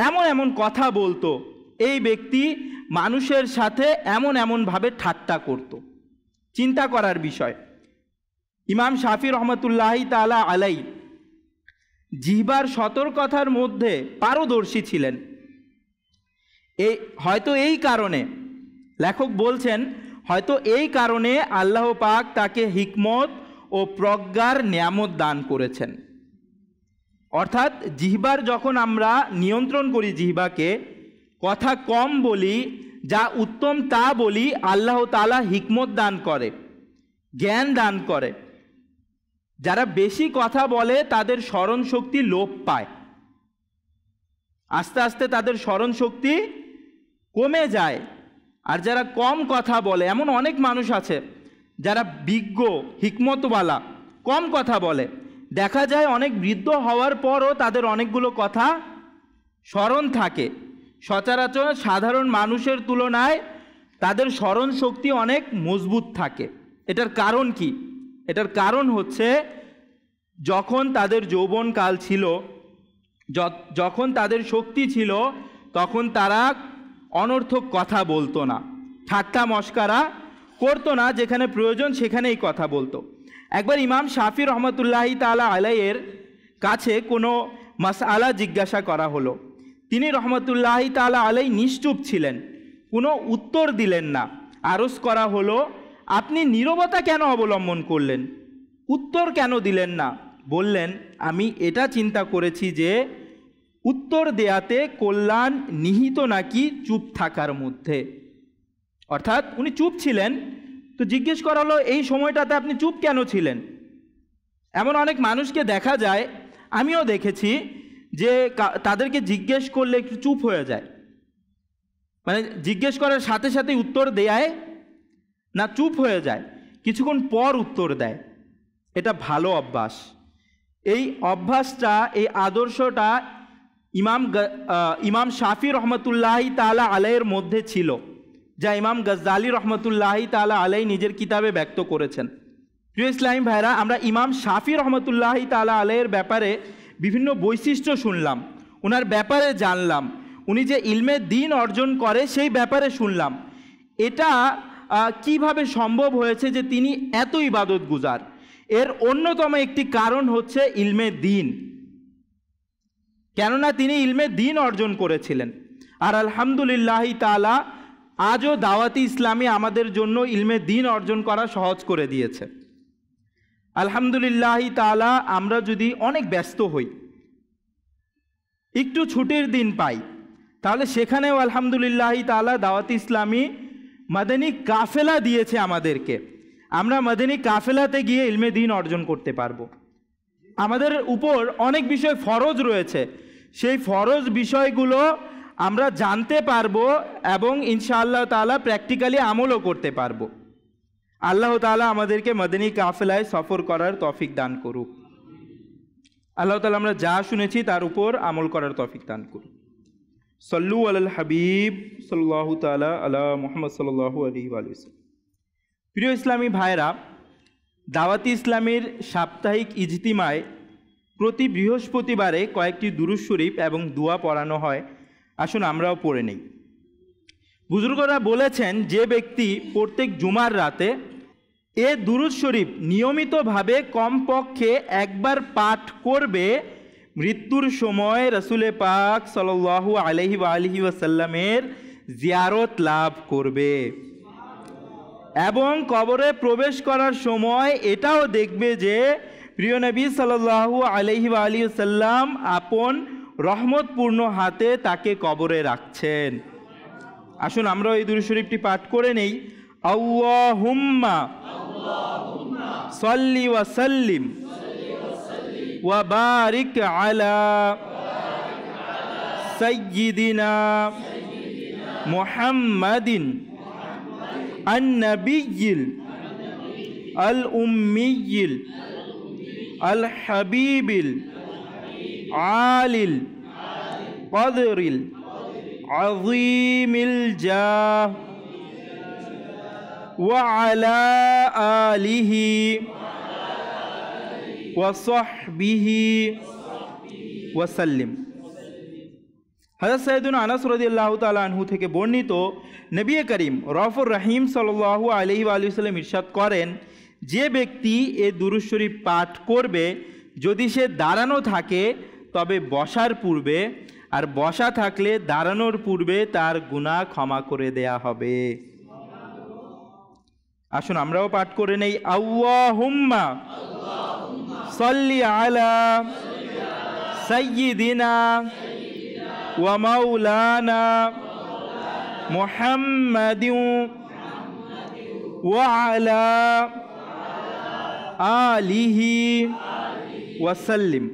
এমন এমন কথা বলতো, এই ব্যক্তি মানুষের সাথে এমনভাবে ঠাট্টা করত। চিন্তা করার বিষয়। ইমাম শাফি রহমতুল্লাহি তাআলা আলাই জিহ্বার সতর্কতার মধ্যে পারদর্শী ছিলেন। হয়তো এই কারণে লেখক বলছেন, হয়তো এই কারণে আল্লাহ পাক তাকে হিকমত ও প্রজ্ঞার নিয়ামত দান করেছেন। অর্থাৎ জিহ্বার যখন আমরা নিয়ন্ত্রণ করি, জিহ্বাকে কথা কম বলি, যা উত্তম তা বলি, আল্লাহ তাআলা হিকমত দান করে, জ্ঞান দান করে। যারা বেশি কথা বলে তাদের স্মরণ শক্তি লোপ পায়, আস্তে আস্তে তাদের স্মরণ শক্তি কমে যায়। আর যারা কম কথা বলে, এমন অনেক মানুষ আছে যারা বিজ্ঞ হিকমতওয়ালা, কম কথা বলে, দেখা যায় অনেক বৃদ্ধ হওয়ার পরও তাদের অনেকগুলো কথা স্মরণ থাকে। সচরাচর সাধারণ মানুষের তুলনায় তাদের স্মরণ শক্তি অনেক মজবুত থাকে। এটার কারণ কি? এটার কারণ হচ্ছে যখন তাদের যৌবনকাল ছিল, যখন তাদের শক্তি ছিল, তখন তারা অনর্থক কথা বলতো না, ঠাট্টা মশকারা করতো না, যেখানে প্রয়োজন সেখানেই কথা বলতো। একবার ইমাম শাফি রহমতুল্লাহি তাআলা আলাইয়ের কাছে কোনো মাসআলা জিজ্ঞাসা করা হলো। তিনি রহমতুল্লাহি তাআলা আলাই নিশ্চুপ ছিলেন, কোনো উত্তর দিলেন না। আরজ করা হলো, আপনি নীরবতা কেন অবলম্বন করলেন, উত্তর কেন দিলেন না? বললেন, আমি এটা চিন্তা করেছি যে উত্তর দেয়াতে কল্যাণ নিহিত নাকি চুপ থাকার মধ্যে। অর্থাৎ উনি চুপ ছিলেন, তো জিজ্ঞেস করা হলো এই সময়টাতে আপনি চুপ কেন ছিলেন? এমন অনেক মানুষকে দেখা যায়, আমিও দেখেছি, যে তাদেরকে জিজ্ঞেস করলে একটু চুপ হয়ে যায়, মানে জিজ্ঞেস করার সাথে সাথে উত্তর দেয় না, চুপ হয়ে যায়, কিছুক্ষণ পর উত্তর দেয়। এটা ভালো অভ্যাস। এই অভ্যাসটা, এই আদর্শটা ইমাম শাফি রহমতুল্লাহি তাআলা আলাইয়ের মধ্যে ছিল, যা ইমাম গজ্জালি রহমতুল্লাহি তাআলা আলাই নিজের কিতাবে ব্যক্ত করেছেন। প্রিয় ইসলামী ভাইরা, আমরা ইমাম শাফি রহমতুল্লাহি তাআলা আলাইয়ের ব্যাপারে বিভিন্ন বৈশিষ্ট্য শুনলাম, ওনার ব্যাপারে জানলাম, উনি যে ইলমে দ্বীন অর্জন করে সেই ব্যাপারে শুনলাম। এটা কিভাবে সম্ভব হয়েছে যে তিনি এত ইবাদত গুজার? এর অন্যতম একটি কারণ হচ্ছে ইলমে দ্বীন, কেননা তিনি ইলমে দ্বীন অর্জন করেছিলেন। আর আলহামদুলিল্লাহি তাআলা আজও দাওয়াতি ইসলামী আমাদের জন্য ইলমে দ্বীন অর্জন করা সহজ করে দিয়েছে। আলহামদুলিল্লাহি তাআলা আমরা যদি অনেক ব্যস্ত হই, একটু ছুটির দিন পাই, তাহলে সেখানেও আলহামদুলিল্লাহি তাআলা দাওয়াতি ইসলামী মাদানী কাফেলা দিয়েছে আমাদেরকে। আমরা মাদানী কাফেলাতে গিয়ে ইলমে দ্বীন অর্জন করতে পারবো। আমাদের উপর অনেক বিষয় ফরজ রয়েছে, সেই ফরজ বিষয়গুলো আমরা জানতে পারবো এবং ইনশাআল্লাহ তাআলা প্র্যাকটিক্যালি আমলও করতে পারবো। আল্লাহ তাআলা আমাদেরকে মাদানী কাফেলায় সফর করার তৌফিক দান করুক। আল্লাহ তাআলা আমরা যা শুনেছি তার উপর আমল করার তৌফিক দান করুক। সল্লু আলাল হাবিব সাল্লাল্লাহু তাআলা আলা মুহাম্মদ সাল্লাল্লাহু আলাইহি ওয়া সাল্লাম। প্রিয় ইসলামী ভাইরা, দাওয়াতি ইসলামের সাপ্তাহিক ইজতিমায় প্রতি বৃহস্পতিবারে কয়েকটি দুরূদ শরীফ এবং দোয়া পড়ানো হয়। আসুন আমরাও পড়ে নেই। বুজুর্গরা বলেছেন, যে ব্যক্তি প্রত্যেক জুমার রাতে এ দুরূদ শরীফ নিয়মিতভাবে কমপক্ষে একবার পাঠ করবে, মৃত্যুর সময় রাসূলে পাক সাল্লাল্লাহু আলাইহি ওয়া সাল্লামের জিয়ারত লাভ করবে এবং কবরে প্রবেশ করার সময় এটাও দেখবে যে প্রিয় নবী সাল্লাল্লাহু আলাইহি ওয়া সাল্লাম আপন রহমতপূর্ণ হাতে তাকে কবরে রাখছেন। আসুন আমরাও এই দুরূদ শরীফটি পাঠ করে নেই। আল্লাহুম্মা সাল্লি ওয়া সাল্লিম ওয়া বারিক আলা সাইয়্যিদিনা মুহাম্মাদিন আন-নাবিয়্যিল আল-উম্মিয়্যিল আল-হাবিবিল আলিল কদরিল আযীমিল জাহ ওয়া আলা আলিহি ওয়া সাহবিহি ওয়া সাল্লিম। হযরত সাইয়েদুনা আনাস রাদিয়াল্লাহু তাআলা আনহু থেকে বর্ণিত, নবী করিম রউফুর রহিম সাল্লাল্লাহু আলাইহি ওয়া সাল্লাম ইরশাদ করেন, যে ব্যক্তি এ দুরূদ শরীফ পাঠ করবে, যদি সে দাঁড়ানো থাকে তবে বসার পূর্বে, আর বসা থাকলে দাঁড়ানোর পূর্বে তার গুনাহ ক্ষমা করে দেয়া হবে। আসুন আমরাও পাঠ করে নেই। আল্লাহুম্মা সাল্লি আলা সাইয়্যিদিনা ওয়া মাওলানা মুহাম্মাদিন ওয়া আলা আলিহি ওয়া সাল্লিম।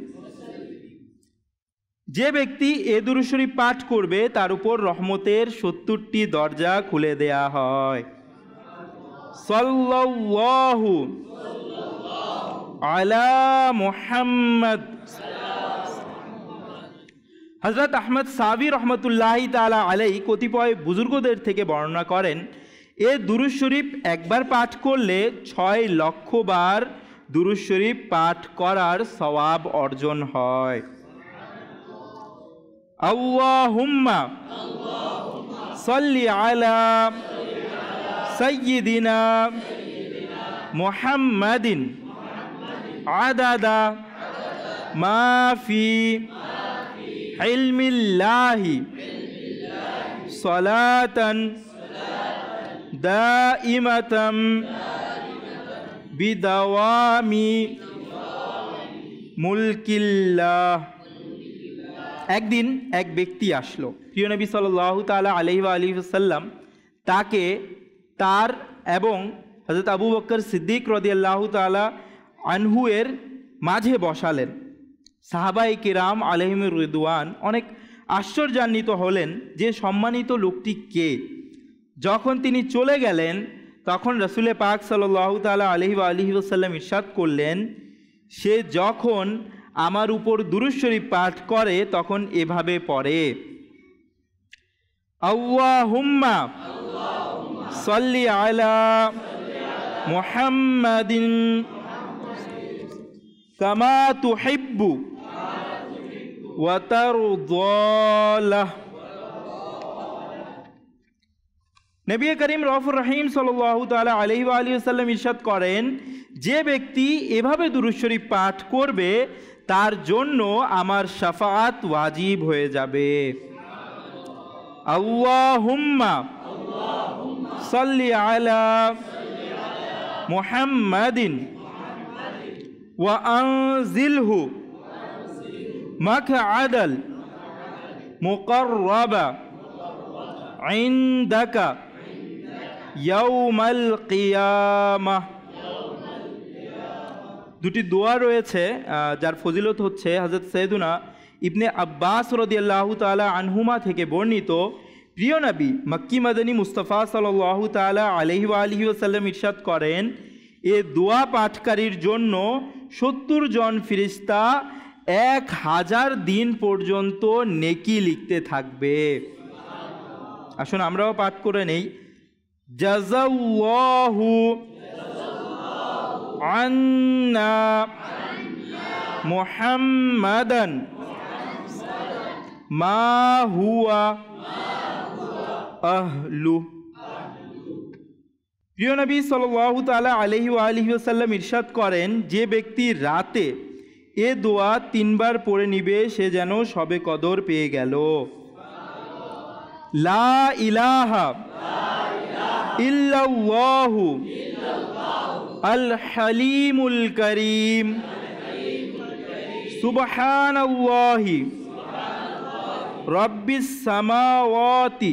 যে ব্যক্তি এ দুরূদ শরীফ পাঠ করবে তার উপর রহমতের ৭০টি দরজা খুলে দেয়া হয়। সাল্লাল্লাহু আলা মুহাম্মদ। হযরত আহমদ সাবি রহমতুল্লাহি তাআলা আলাইহি কতিপয় বুজুর্গদের থেকে বর্ণনা করেন, এ দুরূদ শরীফ একবার পাঠ করলে ৬ লক্ষ বার দুরূদ শরীফ পাঠ করার সওয়াব অর্জন হয়। আল্লাহুম্মা সাল্লি আলা সাইয়্যিদিনা মুহাম্মাদিন আদাদা মা ফি ইলমিল্লাহি সালাতান দাইমাতাম বিদাওয়ামি মুলকিল্লাহ। একদিন এক ব্যক্তি আসলো, প্রিয় নবী সাল্লাল্লাহু তাআলা আলাইহি ওয়া আলিহি ওয়াসাল্লাম তাকে তার এবং হযরত আবু বকর সিদ্দিক রাদিয়াল্লাহু তাআলা আনহু এর মাঝে বসালেন। সাহাবায়ে কিরাম আলাইহিমুর রিদওয়ান অনেক আশ্চর্যান্বিত হলেন যে সম্মানিত লোকটি কে। যখন তিনি চলে গেলেন তখন রাসূল পাক সাল্লাল্লাহু তাআলা আলাইহি ওয়া আলিহি ওয়াসাল্লাম ইরশাদ করলেন, সে যখন আমার উপর দুরূদ শরীফ পাঠ করে তখন এভাবে পড়ে, আল্লাহুম্মা সাল্লি আলা মুহাম্মাদিন কামা তুহিব্বু ওয়া তারদা। নবী করিম রউফুর রহিম সাল্লাল্লাহু তাআলা আলাইহি ওয়া আলিহি ওয়াসাল্লাম ইরশাদ করেন, যে ব্যক্তি এভাবে দুরূদ শরীফ পাঠ করবে তার জন্য আমার শাফাআত ওয়াজিব হয়ে যাবে। আল্লাহুম্মা সাল্লি আলা মুহাম্মাদিন ওয়া আনজিলহু মাকআদাল মুকাররাবা ইনদাকা ইয়াউমাল কিয়ামাহ। দুটি দোয়া রয়েছে যার ফজিলত হচ্ছে হযরত সৈয়দুনা ইবনে আব্বাস রাদিয়াল্লাহু তাআলা আনহুমা থেকে বর্ণিত, প্রিয় নবী মক্কি মদনী মুস্তাফা সাল্লাল্লাহু তাআলা আলাইহি ওয়া আলিহি ওয়াসাল্লাম ইরশাদ করেন, এ দোয়া পাঠকারীর জন্য ৭০ জন ফেরেশতা ১০০০ দিন পর্যন্ত নেকি লিখতে থাকবে। আসুন আমরাও পাঠ করে নেই। জাযাল্লাহু আন্না মুহাম্মাদান মা হুয়া আহলু। প্রিয় নবী সাল্লাল্লাহু তাআলা আলাইহি ওয়া আলিহি ওয়াসাল্লাম ইরশাদ করেন, যে ব্যক্তি রাতে এ দোয়া ৩ বার পড়ে নিবে সে যেন সবে কদর পেয়ে গেল। লা ইলাহা ইল্লাল্লাহু আল হালিমুল কারীম সুবহানাল্লাহি রব্বিস সামাওয়াতি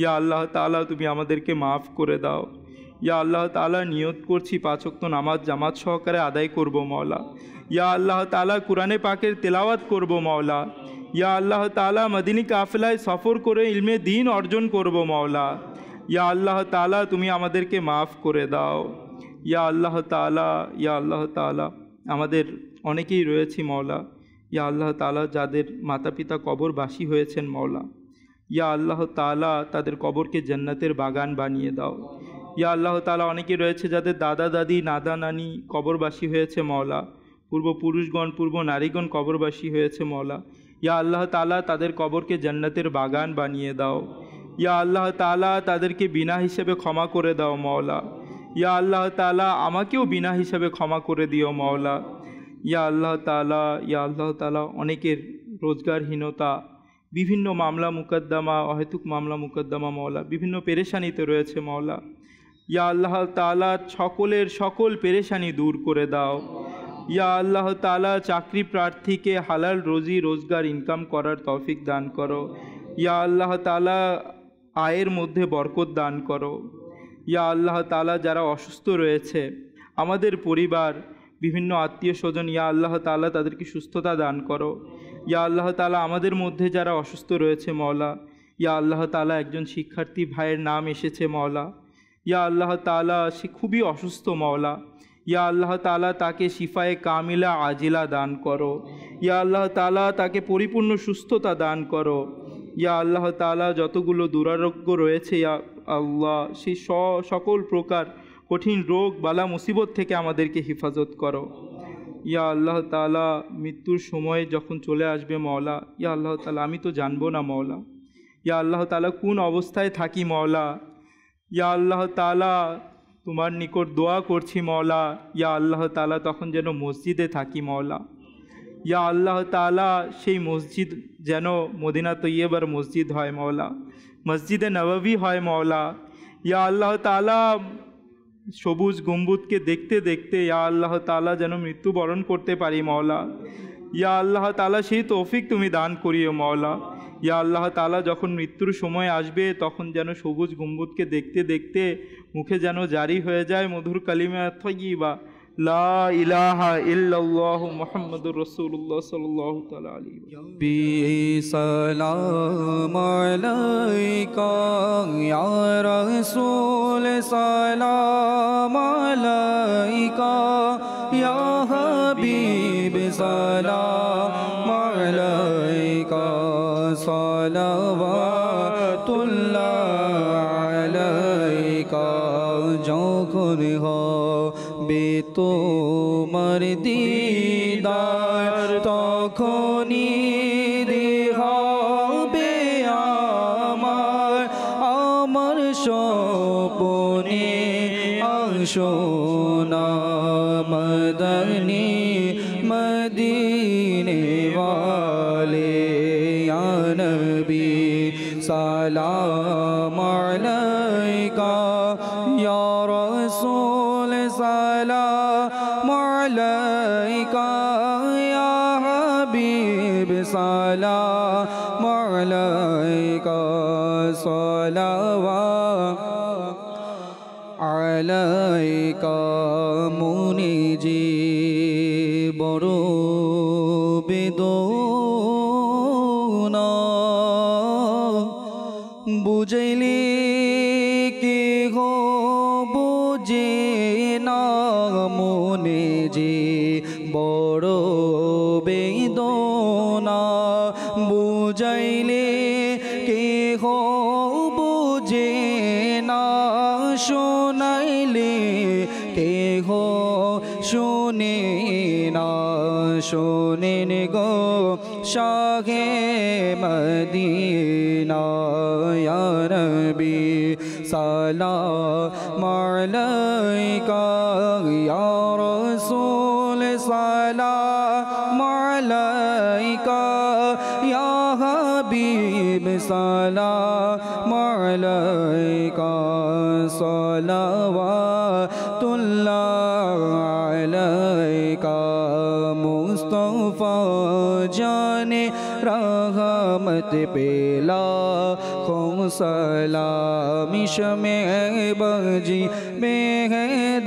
ইয়া আল্লাহ তাআলা তুমি আমাদেরকে মাফ করে দাও। ইয়া আল্লাহ তাআলা নিয়ত করছি 5 ওয়াক্ত নামাজ জামাত সহকারে আদায় করব মওলা। ইয়া আল্লাহ তাআলা কোরআনে পাকের তেলাওয়াত করব মওলা। ইয়া আল্লাহ তাআলা মদিনী কাফেলায় সফর করে ইলমে দ্বীন অর্জন করব মওলা। ইয়া আল্লাহ তাআলা তুমি আমাদেরকে মাফ করে দাও। ইয়া আল্লাহ তাআলা, ইয়া আল্লাহ তাআলা আমাদের অনেকেই রয়েছে মওলা। ইয়া আল্লাহ তাআলা যাদের মাতা পিতা কবরবাসী হয়েছেন মওলা, ইয়া আল্লাহ তাআলা তাদের কবরকে জান্নাতের বাগান বানিয়ে দাও। ইয়া আল্লাহ তাআলা অনেকে রয়েছে যাদের দাদা দাদি নানা নানি কবরবাসী হয়েছে মওলা, পূর্বপুরুষগণ পূর্ব নারীগণ কবরবাসী হয়েছে মওলা। ইয়া আল্লাহ তাআলা তাদের কবরকে জান্নাতের বাগান বানিয়ে দাও। ইয়া আল্লাহ তাআলা তাদেরকে বিনা হিসেবে ক্ষমা করে দাও মওলা। ইয়া আল্লাহ তাআলা আমাকেও বিনা হিসেবে ক্ষমা করে দিও মওলা। ইয়া আল্লাহ তাআলা, ইয়া আল্লাহ তাআলা অনেকের রোজগারহীনতা, বিভিন্ন মামলা মুকদ্দমা, অহেতুক মামলা মুকদ্দমা মওলা, বিভিন্ন পেরেশানিতে রয়েছে মওলা। ইয়া আল্লাহ তাআলা সকলের সকল পেরেশানি দূর করে দাও। ইয়া আল্লাহ তাআলা চাকরি প্রার্থীকে হালাল রোজি রোজগার ইনকাম করার তৌফিক দান করো। ইয়া আল্লাহ তাআলা আয়ের মধ্যে বরকত দান করো। ইয়া আল্লাহ তাআলা যারা অসুস্থ রয়েছে আমাদের পরিবার, বিভিন্ন আত্মীয় স্বজন, ইয়া আল্লাহ তাআলা তাদেরকে সুস্থতা দান করো। ইয়া আল্লাহ তাআলা আমাদের মধ্যে যারা অসুস্থ রয়েছে মওলা, ইয়া আল্লাহ তাআলা একজন শিক্ষার্থী ভাইয়ের নাম এসেছে মওলা। ইয়া আল্লাহ তাআলা সে খুবই অসুস্থ মওলা। ইয়া আল্লাহ তাআলা তাকে শিফায়ে কামিলা আজিলা দান করো। ইয়া আল্লাহ তাআলা তাকে পরিপূর্ণ সুস্থতা দান করো। ইয়া আল্লাহ তাআলা যতগুলো দুরারোগ্য রয়েছে ইয়া আল্লাহ সেই সকল প্রকার কঠিন রোগ বালা মুসিবত থেকে আমাদেরকে হেফাজত করো। ইয়া আল্লাহ তাআলা মৃত্যুর সময় যখন চলে আসবে মওলা, ইয়া আল্লাহ তাআলা আমি তো জানবো না মওলা। ইয়া আল্লাহ তাআলা কোন অবস্থায় থাকি মওলা। ইয়া আল্লাহ তাআলা তোমার নিকট দোয়া করছি মওলা, ইয়া আল্লাহ তাআলা তখন যেন মসজিদে থাকি মওলা। ইয়া আল্লাহ তাআলা সেই মসজিদ যেন মদিনা তৈয়বার মসজিদ হয় মওলা, মসজিদে নববী হয় মওলা। ইয়া আল্লাহ তাআলা সবুজ গম্বুজকে দেখতে দেখতে ইয়া আল্লাহ তাআলা যেন মৃত্যুবরণ করতে পারি মওলা। ইয়া আল্লাহ তাআলা সেই তৌফিক তুমি দান করিও মওলা। ইয়া আল্লাহ তাআলা যখন মৃত্যুর সময় আসবে তখন যেন সবুজ গম্বুজকে দেখতে দেখতে মুখে যেন জারি হয়ে যায় মধুর কালিমা তাইয়্যিবা, লা ইলাহা ইল্লাল্লাহু মুহাম্মাদুর রাসূলুল্লাহ সাল্লাল্লাহু তাআলা আলাইহি ওয়া সাল্লাম। বি সালাম আলাইকা ইয়া রাসূল, সালাম আলাইকা ইয়া হাবিব, সালাম আলাইকা সালাওয়াতুল্লাহ আলাইকা। যখন হবে তোমার দিদার তখনই হবে আমার, আমার স্বপ্নে আসো না মদনী মদিনে ওয়ালে। ইয়া নবী সালাম আলাইকা ইয়া রাসূল, সালাম আলাইকা ইয়া হাবিব, সালাম আলাইকা সালাওয়াত আলাইকা। মুনিজি বড় বেদনা বুঝাইলে কে গো বুঝে না, মনে যে বড় বেদনা বুঝাইলে কে গো বুঝে না, শোনাইলে কে গো শুনে না। শোনেন গো শাহে মদিনা, ইয়া নবী সালাম আলাইকা ইয়া রাসূল, সালাম আলাইকা ইয়া হাবিব, সালাম আলাইকা সালাওয়াতুল্লাহ আলাইকা। मुस्तफ़ा जाने रहमत पेला खुम सलाम शमे बजी बेहदायत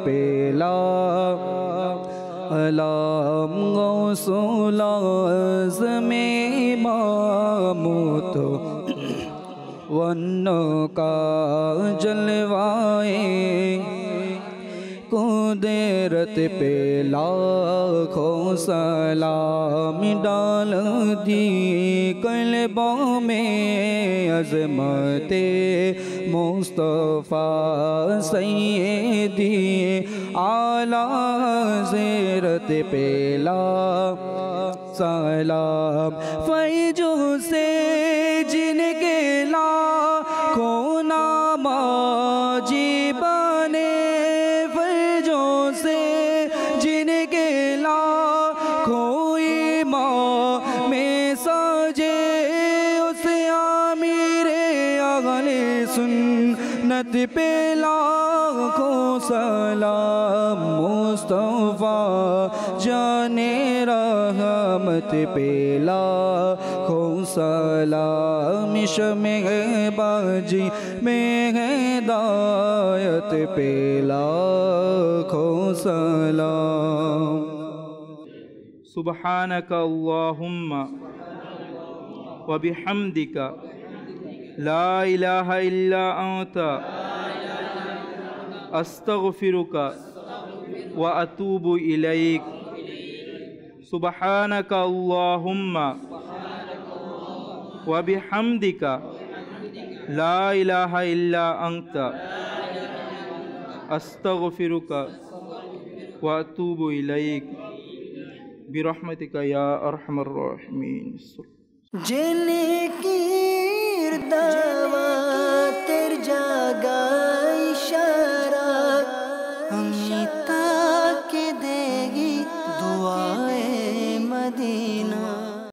पेला अलाम गौसुल आज़म मामूत वन्नो का जलवाए कुदरत पे लाखों सलाम डाल दी कल्बों में अज़मते मुस्तफ़ा सैयदी आला ज़ेरत पे सलाम फैजो से जिनके लाखों नामा जीबाने फैजो से जिनके लाखों ईमान में सजे उस आमीरे अगले सुन्नत पे लाखों सलाम मुस्तफ़ा जाने रहमत पे लाखों सलाम शमे बाजी में हिदायत पे लाखों सलाम। सुब्हानक अल्लाहुम्मा व बिहम्दिका ला इलाहा इल्ला अंता अस्तगफिरुका व अतूबु इलैक। सुब्हानक अल्लाहुम्मा व बिहम्दिका ला इलाहा इल्ला अंता अस्तगफिरुका व अतूबु इलैक बिरहमतिका या अरहमर राहिमीन। जिनकी दावा तेर जागा इशारा हम